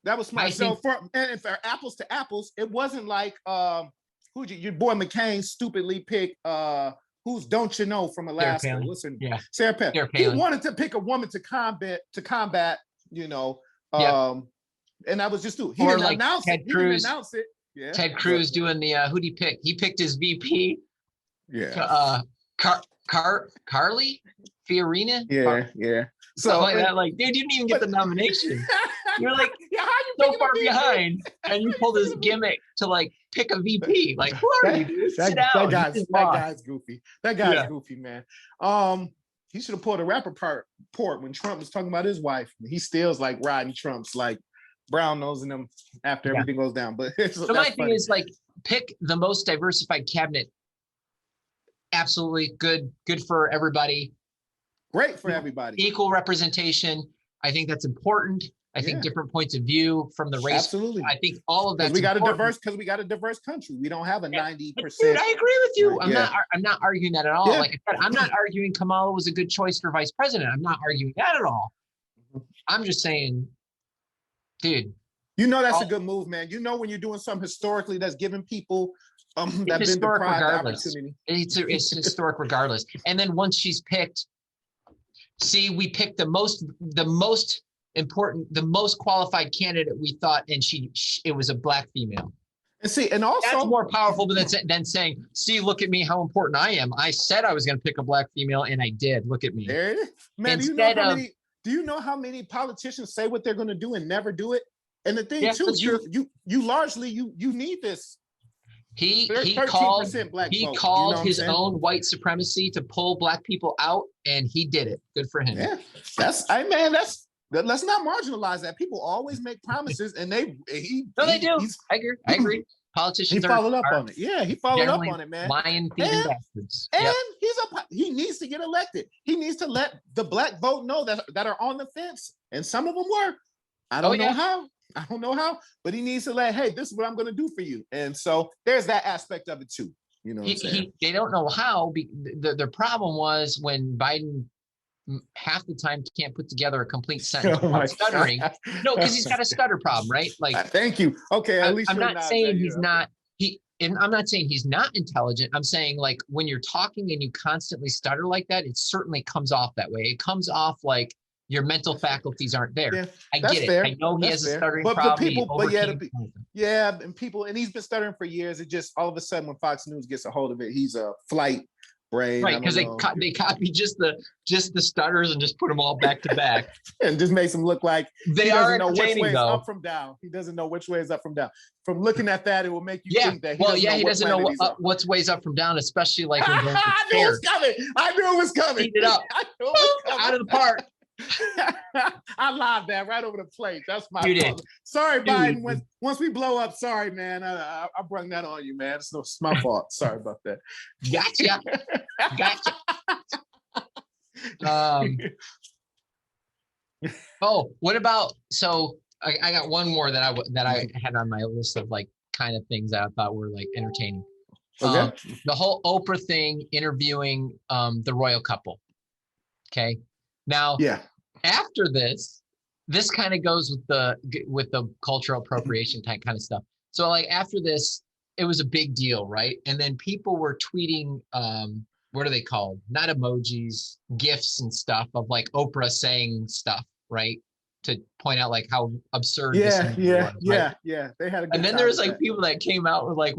that was smart. So for apples to apples, it wasn't like your boy McCain stupidly picked who's don't you know from Alaska? Palin. What's her? Yeah. Sarah Palin. Sarah He Palin. wanted to pick a woman to combat, you know, and that was just he Or didn't like announce Ted it. Cruz. He didn't announce it. Yeah. Ted Cruz doing the who'd he pick? He picked his VP. Yeah. Carly Fiorina. Yeah. So something like that. Like, dude, you didn't even get the nomination. You're like how you so far behind, and you pull this gimmick to like pick a VP. Like, who are you, dude? Sit down. That guy's goofy. That guy's goofy, man. He should have pulled a rapper port when Trump was talking about his wife. He still's like riding Trump's like brown nosing him after everything goes down. But so my thing is like pick the most diversified cabinet. Absolutely good for everybody. Great for everybody. Equal representation. I think that's important. I think different points of view from the race. Absolutely. I think all of that. We got a diverse country. We don't have a 90%. Dude, I agree with you. I'm not arguing that at all. Like I said, I'm not arguing Kamala was a good choice for vice president. I'm not arguing that at all. I'm just saying, dude. You know that's a good move, man. You know when you're doing something historically that's giving people that been deprived the opportunity. It's historic regardless. And then once she's picked, we picked the most important, the most qualified candidate we thought, and it was a Black female. And also that's more powerful than saying, see, look at me, how important I am. I said I was going to pick a Black female, and I did. Look at me. There it is. Man, do you know how many politicians say what they're going to do and never do it? And the thing too, you largely you need this. He called his saying? own white supremacy to pull Black people out, and he did it. Good for him. Yeah, let's not marginalize that. People always make promises, and they do. I agree. Politicians followed up on it. Yeah, he followed up on it, man. Lying, thieving bastards. And he needs to get elected. He needs to let the Black vote know that are on the fence, and some of them were. I don't know how, but he needs to hey, this is what I'm going to do for you. And so there's that aspect of it too. You know what I'm saying? They don't know how. The problem was when Biden half the time can't put together a complete sentence without stuttering. No, because he's got a stutter problem, right? Like, thank you. Okay, at least I'm not saying he's not. And I'm not saying he's not intelligent. I'm saying like when you're talking and you constantly stutter like that, it certainly comes off that way. It comes off like your mental faculties aren't there. Yeah, I get it. Fair. I know he has a stuttering but problem. And he's it just all of a sudden when Fox News gets a hold of it, he's a flight brain. Right, because they copy just the stutters and just put them all back to back. And just makes him look like they are know which way is though. up from down. He doesn't know which way is up from down. From looking at that, it will make you think that he doesn't know what's ways up from down, especially like when I knew it was coming. I knew it was coming. Heat it up. I knew it was coming. Out of the park. I lied that right over the plate. That's my fault. Sorry, Biden. Once we blow up, sorry, man. I brung that on you, man. It's my fault. Sorry about that. Gotcha. What about? So I got one more that I had on my list of like kind of things that I thought were like entertaining. Okay. The whole Oprah thing, interviewing the royal couple. Okay. Now, after this kind of goes with the cultural appropriation type kind of stuff. So like after this, it was a big deal, right? And then people were tweeting, what are they called? Not emojis, GIFs and stuff of like Oprah saying stuff, right? To point out like how absurd this was, right? Yeah. They had a good and then there's like people that came out with like,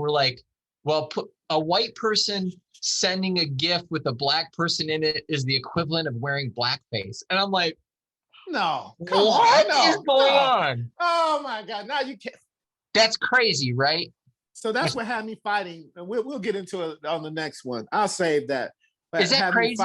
well, put a white person sending a GIF with a Black person in it is the equivalent of wearing blackface. And I'm like, no, what is going on? Oh my God. Now you can't. That's crazy, right? So that's what had me fighting. And we'll get into it on the next one. I'll save that. Is that crazy?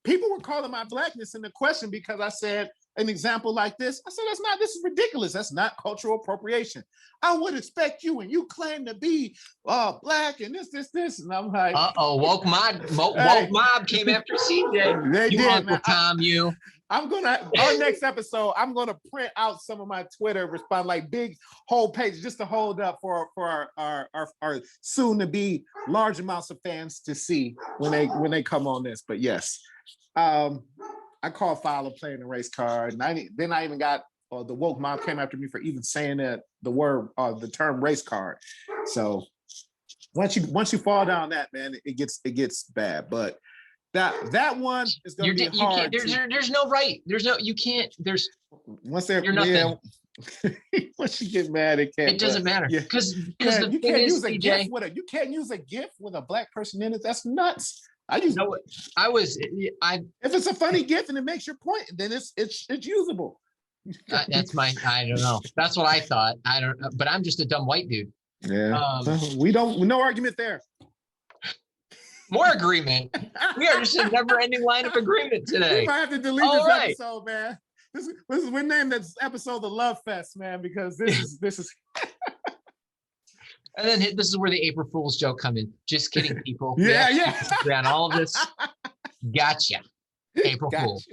People were calling my Blackness into question because I said an example like this. I said, this is ridiculous. That's not cultural appropriation. I would expect you, and you claim to be Black and this. And I'm like, woke mob came after CJ. They did, Uncle man. Tom, you. Our next episode, I'm gonna print out some of my Twitter response, like big whole pages, just to hold up for our soon to be large amounts of fans to see when they come on this. But yes, I called Fowler playing the race card, and then I even got the woke mob came after me for even saying the term race card. So once you fall down that, man, it gets bad. But that one is going to be hard. There's no right. There's no, you can't, there's, once they're, you're nothing. Yeah, once you get mad, it can't. It doesn't matter. Because you can't use a GIF with it. You can't use a GIF with a black person in it. That's nuts. If it's a funny GIF and it makes your point, then it's usable. I don't know. That's what I thought. I don't know, but I'm just a dumb white dude. Yeah. No argument there. More agreement. We are just a never-ending line of agreement today. We might have to delete this episode, man. We named this episode the Love Fest, man, because this is. And then this is where the April Fool's joke come in. Just kidding, people. Yeah. On all of this. Gotcha. April Fools.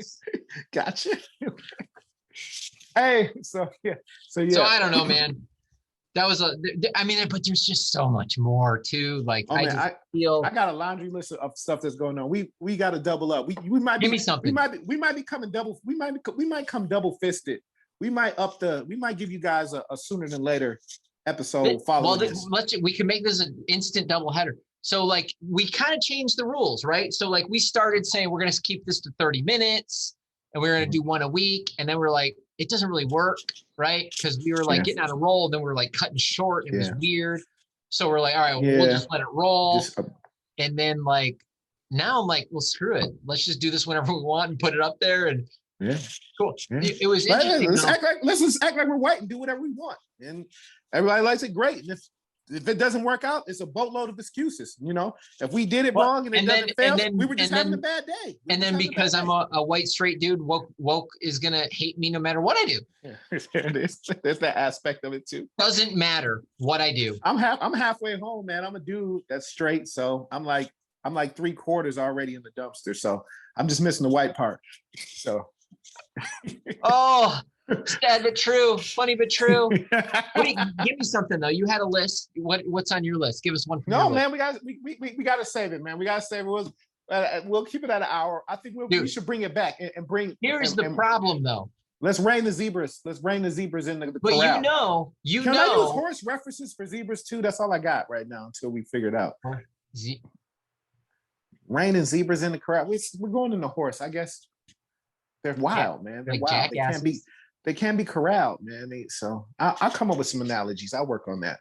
Gotcha. Hey, so yeah. So I don't know, man. That was but there's just so much more too. Like I got a laundry list of stuff that's going on. We got to double up. We might give me something. We might be coming double. We might come double fisted. We might give you guys a sooner than later episode following this. We can make this an instant double header. So like we kind of changed the rules, right? So like we started saying we're going to keep this to 30 minutes and we're going to do one a week, and then we're like, it doesn't really work, right? Because we were like getting on a roll, and then we were like cutting short. It was weird. So we're like, all right, we'll just let it roll. And then like now I'm like, well, screw it. Let's just do this whenever we want and put it up there. And cool. Yeah. It was interesting. Let's act like we're white and do whatever we want. And everybody likes it, great. And if it doesn't work out, it's a boatload of excuses. You know, if we did it wrong and it doesn't fail, we were just having a bad day. And then because I'm a white straight dude, woke is gonna hate me no matter what I do. There's that aspect of it too. Doesn't matter what I do. I'm halfway home, man. I'm a dude that's straight, so I'm like 3/4 already in the dumpster. So I'm just missing the white part. So. Oh. Sad but true, funny but true. Give me something though. You had a list. What's on your list? Give us one. No, man, we got to save it, man. We got to save it. We'll keep it at an hour. I think we should bring it back and bring. Here's the problem, though. Let's rein the zebras. Let's rein the zebras in the but corral. you Can know. I use horse references for zebras too? That's all I got right now until we figure it out. Reining zebras in the corral. We're going in the horse, I guess. They're wild, man. They're wild. They can't be corralled, man. So I'll come up with some analogies. I'll work on that.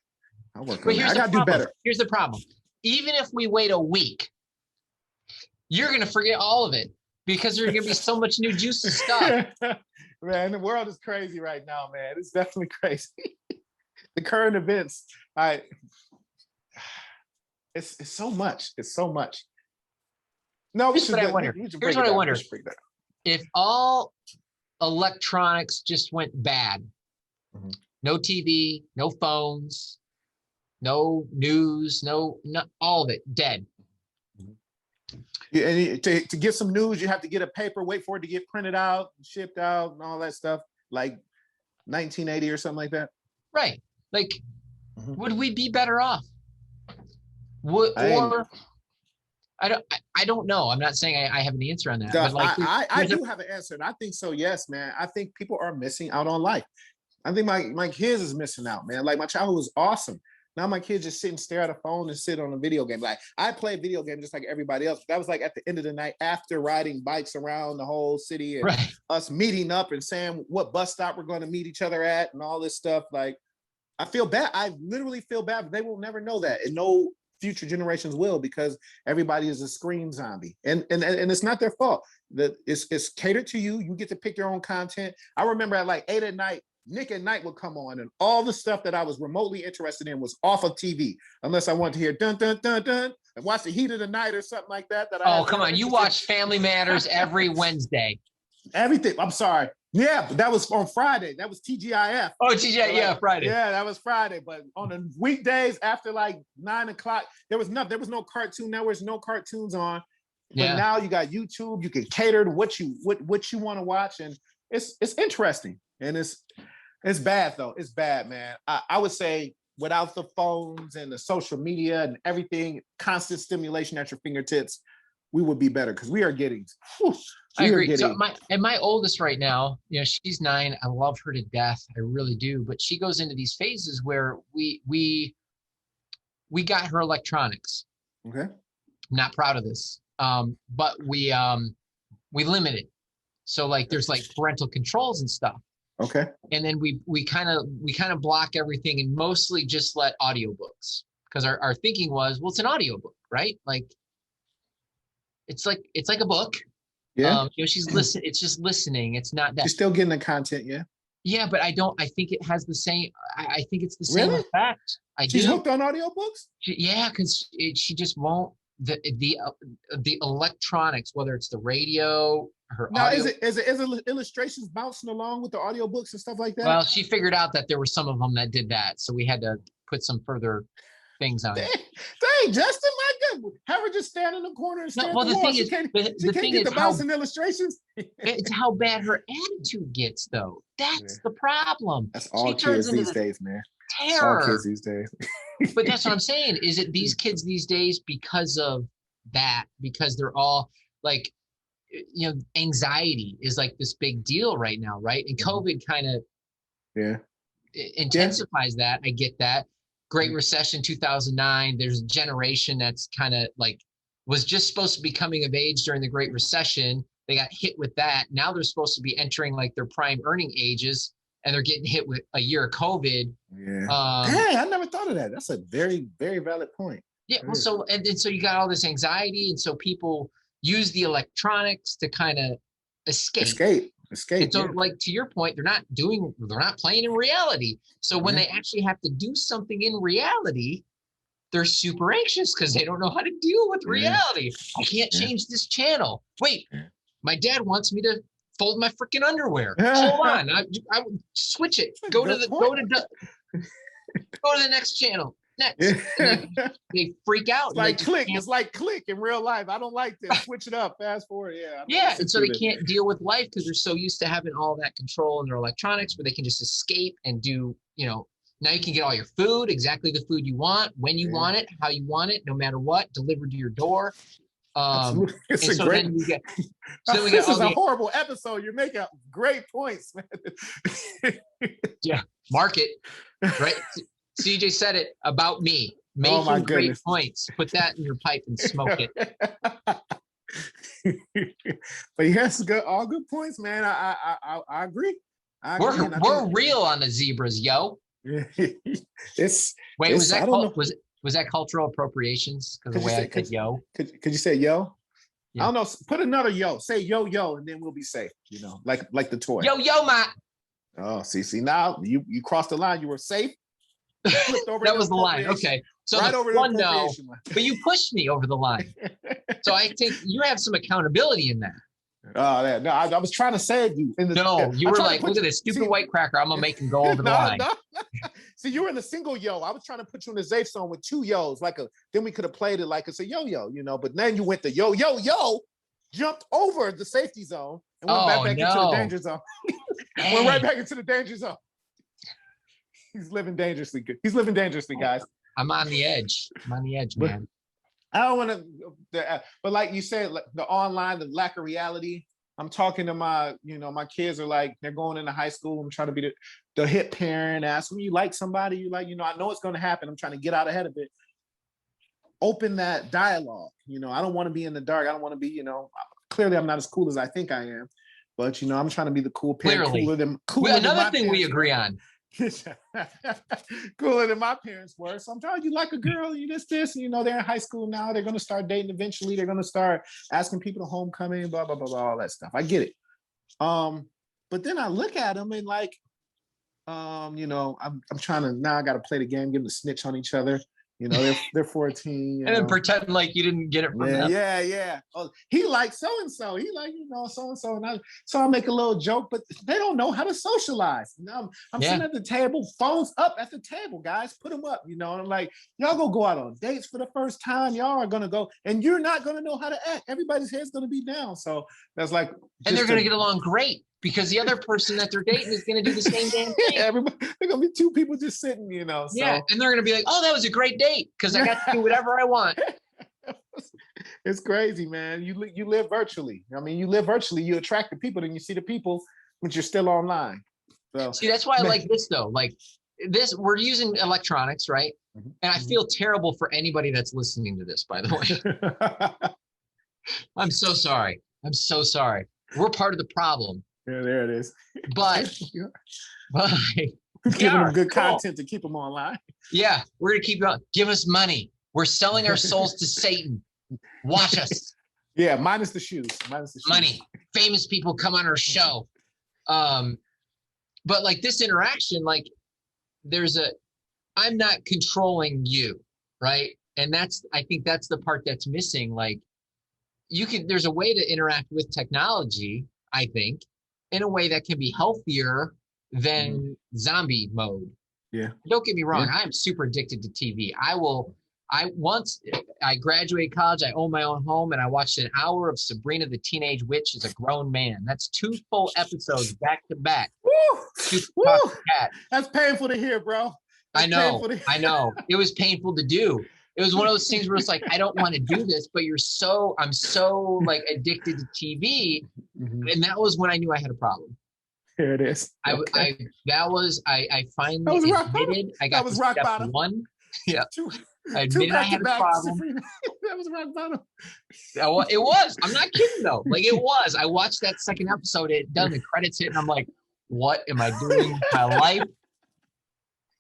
I gotta do better. Here's the problem. Even if we wait a week, you're gonna forget all of it because there's gonna be so much new juicy stuff. Man, the world is crazy right now, man. It's definitely crazy. The current events. It's so much. It's so much. No, here's what I wonder. If all electronics just went bad, no TV, no phones, no news, no all of it dead. Yeah, and to get some news, you have to get a paper, wait for it to get printed out, shipped out, and all that stuff, like 1980 or something like that. Right. Like, would we be better off? I don't know. I'm not saying I have the answer on that. But like, I do have an answer, and I think so. Yes, man. I think people are missing out on life. I think my kids is missing out, man. Like my childhood was awesome. Now my kids just sit and stare at a phone and sit on a video game. Like I play video games just like everybody else. That was like at the end of the night after riding bikes around the whole city and us meeting up and saying what bus stop we're going to meet each other at and all this stuff. Like I feel bad. I literally feel bad, but they will never know that, and no future generations will, because everybody is a screen zombie, and it's not their fault. That it's catered to you. You get to pick your own content. I remember at like 8 at night, Nick at Night would come on, and all the stuff that I was remotely interested in was off of TV, unless I wanted to hear dun dun dun dun and watch the heat of the night or something like that. Come on, you watch Family Matters every Wednesday. Everything. I'm sorry. Yeah, but that was on Friday. That was TGIF. Oh, TGIF, yeah, Friday. Yeah, that was Friday. But on the weekdays after like 9 o'clock, there was no Cartoon Networks, no cartoons on. But now you got YouTube. You can cater to what you want to watch, and it's interesting. And it's bad though. It's bad, man. I would say without the phones and the social media and everything, constant stimulation at your fingertips, we would be better, because we are getting. I agree. So my oldest right now, she's 9. I love her to death. I really do. But she goes into these phases where we we got her electronics. Okay. I'm not proud of this. But we limit it. So like there's like parental controls and stuff. Okay. And then we kind of block everything and mostly just let audiobooks, because our thinking was, well, it's an audiobook, right? Like it's like a book. Yeah. She's it's just listening. It's not that she's still getting the content. Yeah. Yeah, but I think it has the same. I think it's the same effect. She's hooked on audiobooks? Yeah, because she just won't the electronics, whether it's the radio, her now audio. Is it illustrations bouncing along with the audiobooks and stuff like that? Well, she figured out that there were some of them that did that, so we had to put some further things on it. Dang, Justin, my God, have her just stand in the corner and stare at the wall. Thing she is, can't, the thing get is the bouncing illustrations. It's how bad her attitude gets, though. That's the problem. That's all kids these days, man. Terror. All kids these days. But that's what I'm saying. Is it these kids these days because of that? Because they're all like, anxiety is like this big deal right now, right? And COVID kind of intensifies that. I get that. Great Recession 2009. There's a generation that's kind of like was just supposed to be coming of age during the Great Recession. They got hit with that. Now they're supposed to be entering like their prime earning ages, and they're getting hit with a year of COVID. Yeah. Hey, I never thought of that. That's a very, very valid point. Yeah. Well, so you got all this anxiety, and so people use the electronics to kind of escape. And so, like to your point, they're not playing in reality. So when they actually have to do something in reality, they're super anxious because they don't know how to deal with reality. I can't change this channel. Wait, my dad wants me to fold my freaking underwear. Hold on, I would switch it. Go to the next channel. Next, they freak out. It's like click in real life. I don't like this. Switch it up. Fast forward. Yeah. And so they can't deal with life because they're so used to having all that control in their electronics, where they can just escape and do. Now you can get all your food, exactly the food you want, when you want it, how you want it, no matter what, delivered to your door. This is a horrible episode. You're making great points, man. Yeah, mark it, right? CJ said it about me. Making great points. Put that in your pipe and smoke it. But yes, all good points, man. I agree. We're real on the zebras, yo. Was that cultural appropriations? Because the way I said yo. Could you say yo? Yeah. I don't know. Put another yo. Say yo, and then we'll be safe. Like the toy. Yo, ma. Oh, see now you crossed the line. You were safe. That was the line. Okay. So right over one no, but you pushed me over the line. So I think you have some accountability in that. Oh, yeah. No, I was trying to save you. You were like, look at this stupid white cracker. I'm going to make him go over the line. No. See, you were in the single yo. I was trying to put you in the safe zone with two yos. Then we could have played it like it's a yo-yo, But then you went to yo, jumped over the safety zone and went back into the danger zone. Went right back into the danger zone. He's living dangerously, guys. I'm on the edge. Man. I don't want to, but like you said, like the online, the lack of reality. I'm talking to my kids are like, they're going into high school. I'm trying to be the hip parent. Ask them, you like somebody? You like, I know it's going to happen. I'm trying to get out ahead of it. Open that dialogue. I don't want to be in the dark. I don't want to be, clearly I'm not as cool as I think I am, but I'm trying to be the cool parent. Cooler another thing we agree on. Cooler than my parents were. So I'm trying, you like a girl, you this, they're in high school now, they're going to start dating eventually, they're going to start asking people to homecoming, blah, blah, blah, blah, all that stuff. I get it. But then I look at them and like, I'm trying to, now I got to play the game, give them the snitch on each other. They're 14. And then pretend like you didn't get it from them. Yeah. Oh, he likes so-and-so. He like, so-and-so. And I make a little joke, but they don't know how to socialize. I'm sitting at the table, phones up at the table, guys, put them up, and I'm like, y'all go out on dates for the first time. Y'all are going to go, and you're not going to know how to act. Everybody's head's going to be down. So that's like. And they're going to get along great. Because the other person that they're dating is going to do the same damn thing. They're going to be two people just sitting, So. Yeah, and they're going to be like, oh, that was a great date because I got to do whatever I want. It's crazy, man. You live virtually. You live virtually. You attract the people, and you see the people, but you're still online. So, see, that's why I like this, though. Like, we're using electronics, right? Mhm. And I feel terrible for anybody that's listening to this, by the way. I'm so sorry. I'm so sorry. We're part of the problem. Yeah, there it is. But giving them good content to keep them online. Yeah, we're gonna keep going. Give us money. We're selling our souls to Satan. Watch us. Yeah, minus the shoes. Money. Famous people come on our show. But like this interaction, like I'm not controlling you, right? And I think that's the part that's missing. Like there's a way to interact with technology, I think, in a way that can be healthier than zombie mode. Yeah. Don't get me wrong. Yeah. I'm super addicted to TV. Once I graduated college, I owned my own home, and I watched an hour of Sabrina the Teenage Witch as a grown man. That's 2 full episodes back to back. Woo! Woo! That's painful to hear, bro. I know. It was painful to do. It was one of those things where it's like, I don't want to do this, but I'm so like addicted to TV. Mm-hmm. And that was when I knew I had a problem. Here it is. I finally admitted I got to step bottom. 1. Yeah. I admitted I had a problem. That was rock bottom. It was. I'm not kidding though. Like it was. I watched that second episode. It done. The credits hit, and I'm like, what am I doing with my life?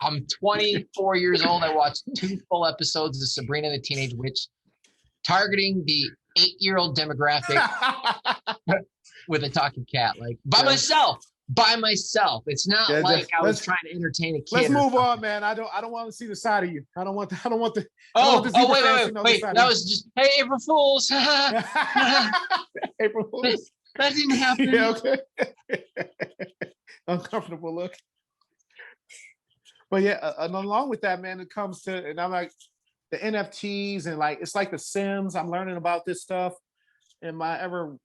I'm 24 years old. I watched 2 full episodes of Sabrina the Teenage Witch, targeting the 8-year-old demographic with a talking cat, like by myself. It's not like I was trying to entertain a kid. Let's move on, man. I don't want to see the side of you. I don't want the. Wait. That was just, hey, April Fools. April Fools. That didn't happen. Yeah, okay. Uncomfortable look. But yeah, and along with that, man, it comes to, and I'm like, the NFTs and like, it's like The Sims. I'm learning about this stuff in my ever,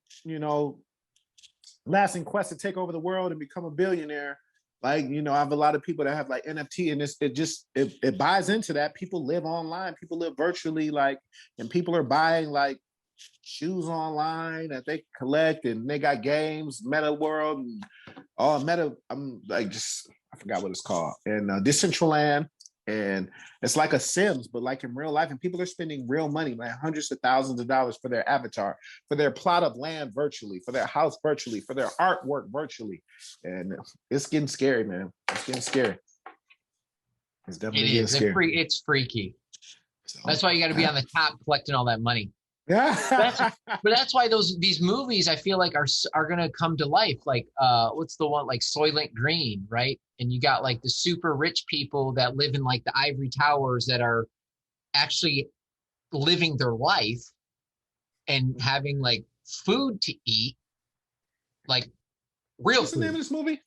lasting quest to take over the world and become a billionaire. Like, I have a lot of people that have like NFT, and it buys into that. People live online, people live virtually, like, and people are buying like shoes online that they collect, and they got games, Meta World, and Meta. I'm like, I forgot what it's called, and Decentraland, and it's like a Sims, but like in real life, and people are spending real money, like hundreds of thousands of dollars for their avatar, for their plot of land virtually, for their house virtually, for their artwork virtually, and it's getting scary, man. It's getting scary. It's definitely getting scary. It's freaky. So, that's why you got to be on the top collecting all that money. Yeah. But that's why these movies I feel like are gonna come to life. Like what's the one, like Soylent Green, right? And you got like the super rich people that live in like the ivory towers that are actually living their life and having like food to eat, like real What's food. the name of this movie?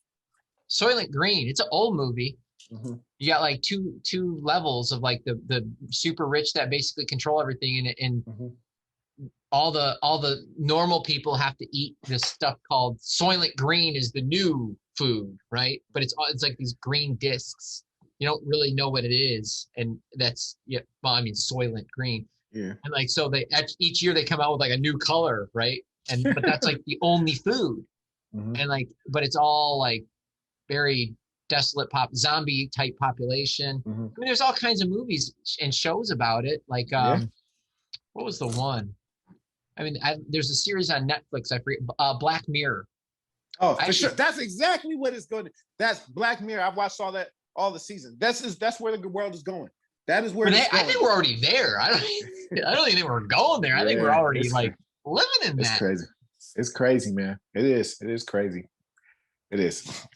Soylent Green. It's an old movie. Mm-hmm. You got like two levels of like the super rich that basically control everything, and mm-hmm. all the normal people have to eat this stuff called Soylent Green is the new food, right? But it's like these green discs. You don't really know what it is, and that's Soylent Green. Yeah. And like so each year they come out with like a new color, right? But that's like the only food, mm-hmm. and like but it's all like very desolate zombie type population. Mm-hmm. I mean, there's all kinds of movies and shows about it. Like what was the one? I mean, there's a series on Netflix. I forget. Black Mirror. Oh, for sure. That's exactly what it's going to. That's Black Mirror. I've watched all the seasons. That's where the world is going. That is where it's going. I think we're already there. I don't even think we're going there. I think we're already like living in that. It's crazy. It's crazy, man. It is. It is crazy. It is.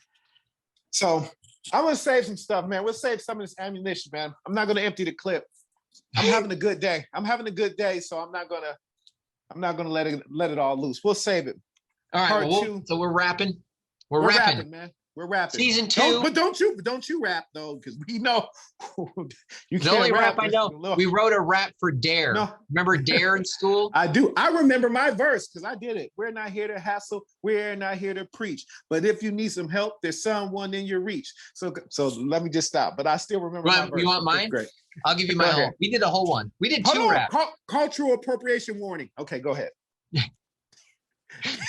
So I'm gonna save some stuff, man. We'll save some of this ammunition, man. I'm not gonna empty the clip. I'm having a good day. So I'm not gonna let it all loose. We'll save it. All right. So we're rapping. We're rapping, man. We're rapping. Season 2. But don't you rap though, because we know you the can't only rap I know. Look. We wrote a rap for Dare. No. Remember Dare in school? I do. I remember my verse because I did it. We're not here to hassle. We're not here to preach. But if you need some help, there's someone in your reach. So let me just stop. But I still remember my verse. You want mine? Great. I'll give you my whole. We did a whole one. We did 2 raps. Cultural appropriation warning. Okay, go ahead.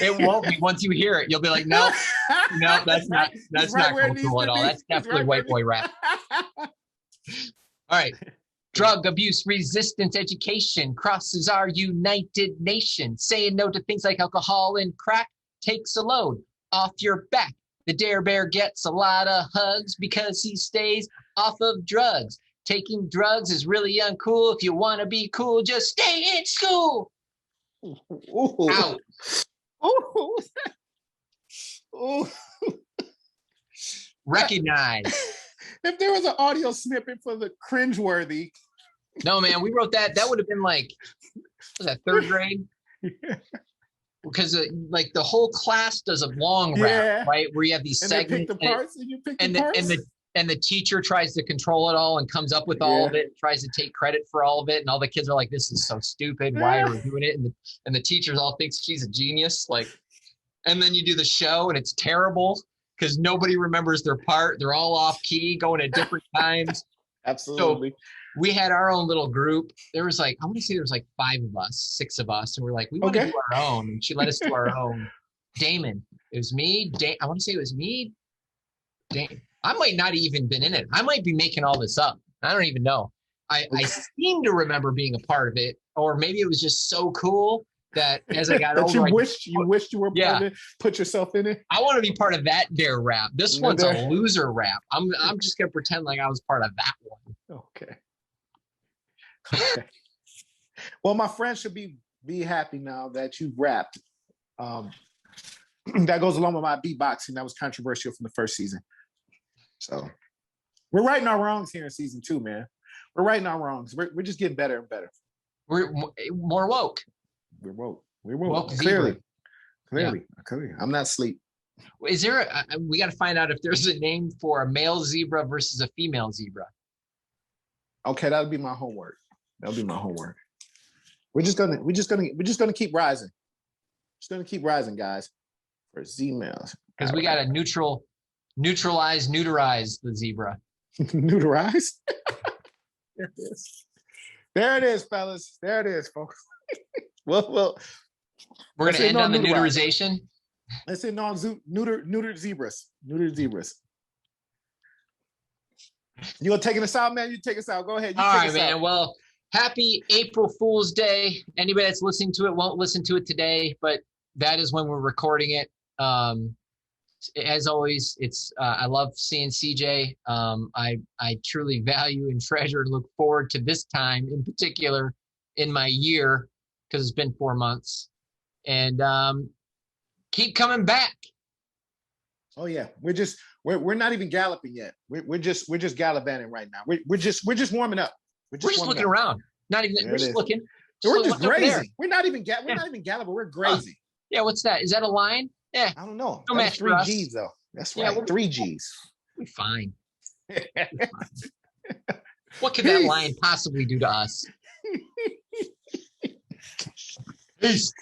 It won't be once you hear it. You'll be like, no, No, that's not It's right where it needs cultural to at all. be. That's It's definitely right white where boy rap. All right. Drug abuse resistance education crosses our United Nations. Saying no to things like alcohol and crack takes a load off your back. The Dare Bear gets a lot of hugs because he stays off of drugs. Taking drugs is really uncool. If you want to be cool, just stay in school. Ooh. Out. Ooh. Ooh. Recognize. If there was an audio snippet for the cringeworthy. No, man, we wrote that. That would have been like, was that third grade? Because like the whole class does a long rap, right? Where you have these and segments, they pick the parts, and you pick the parts. And the teacher tries to control it all and comes up with all of it, and tries to take credit for all of it, and all the kids are like, "This is so stupid. Why are we doing it?" And the teachers all thinks she's a genius. Like, and then you do the show, and it's terrible because nobody remembers their part. They're all off key, going at different times. Absolutely. So we had our own little group. There was like, I want to say there was like 5 of us, 6 of us. And we're like, we want to do our own. And she let us do our own. Damon. It was me. I want to say it was me. I might not have even been in it. I might be making all this up. I don't even know. I seem to remember being a part of it. Or maybe it was just so cool that as I got older, you wished you were part of it, put yourself in it. I want to be part of that Dare rap. This one's a loser rap. I'm just gonna pretend like I was part of that one. Okay. Well, my friends should be happy now that you rapped. That goes along with my beatboxing. That was controversial from the first season. So we're righting our wrongs here in season 2, man. We're righting our wrongs. We're just getting better and better. We're more woke. We're woke. Clearly. I'm not asleep. Is there we got to find out if there's a name for a male zebra versus a female zebra. Okay, that'll be my homework. We're just gonna keep rising. Just gonna keep rising, guys. For Z-males. Because we got to neutralize the zebra. Neuterize? There it is, fellas. There it is, folks. well, we're gonna end on the neuterization. Let's say neutered zebras. Neutered zebras. You gonna take us out, man? You take us out. Go ahead. All right, man. Well, happy April Fool's Day. Anybody that's listening to it won't listen to it today, but that is when we're recording it. As always, it's I love seeing CJ. I truly value and treasure and look forward to this time in particular in my year because it's been 4 months, and keep coming back. Oh yeah, we're not even galloping yet. We're just gallivanting right now. We're just warming up. We're just looking around. Not even. We're just looking. We're just grazing. We're not even galloping. We're grazing. Yeah, what's that? Is that a line? Yeah. I don't know. No match 3 G's though. That's right. We'll 3 G's. We're fine. What could that line possibly do to us? Peace.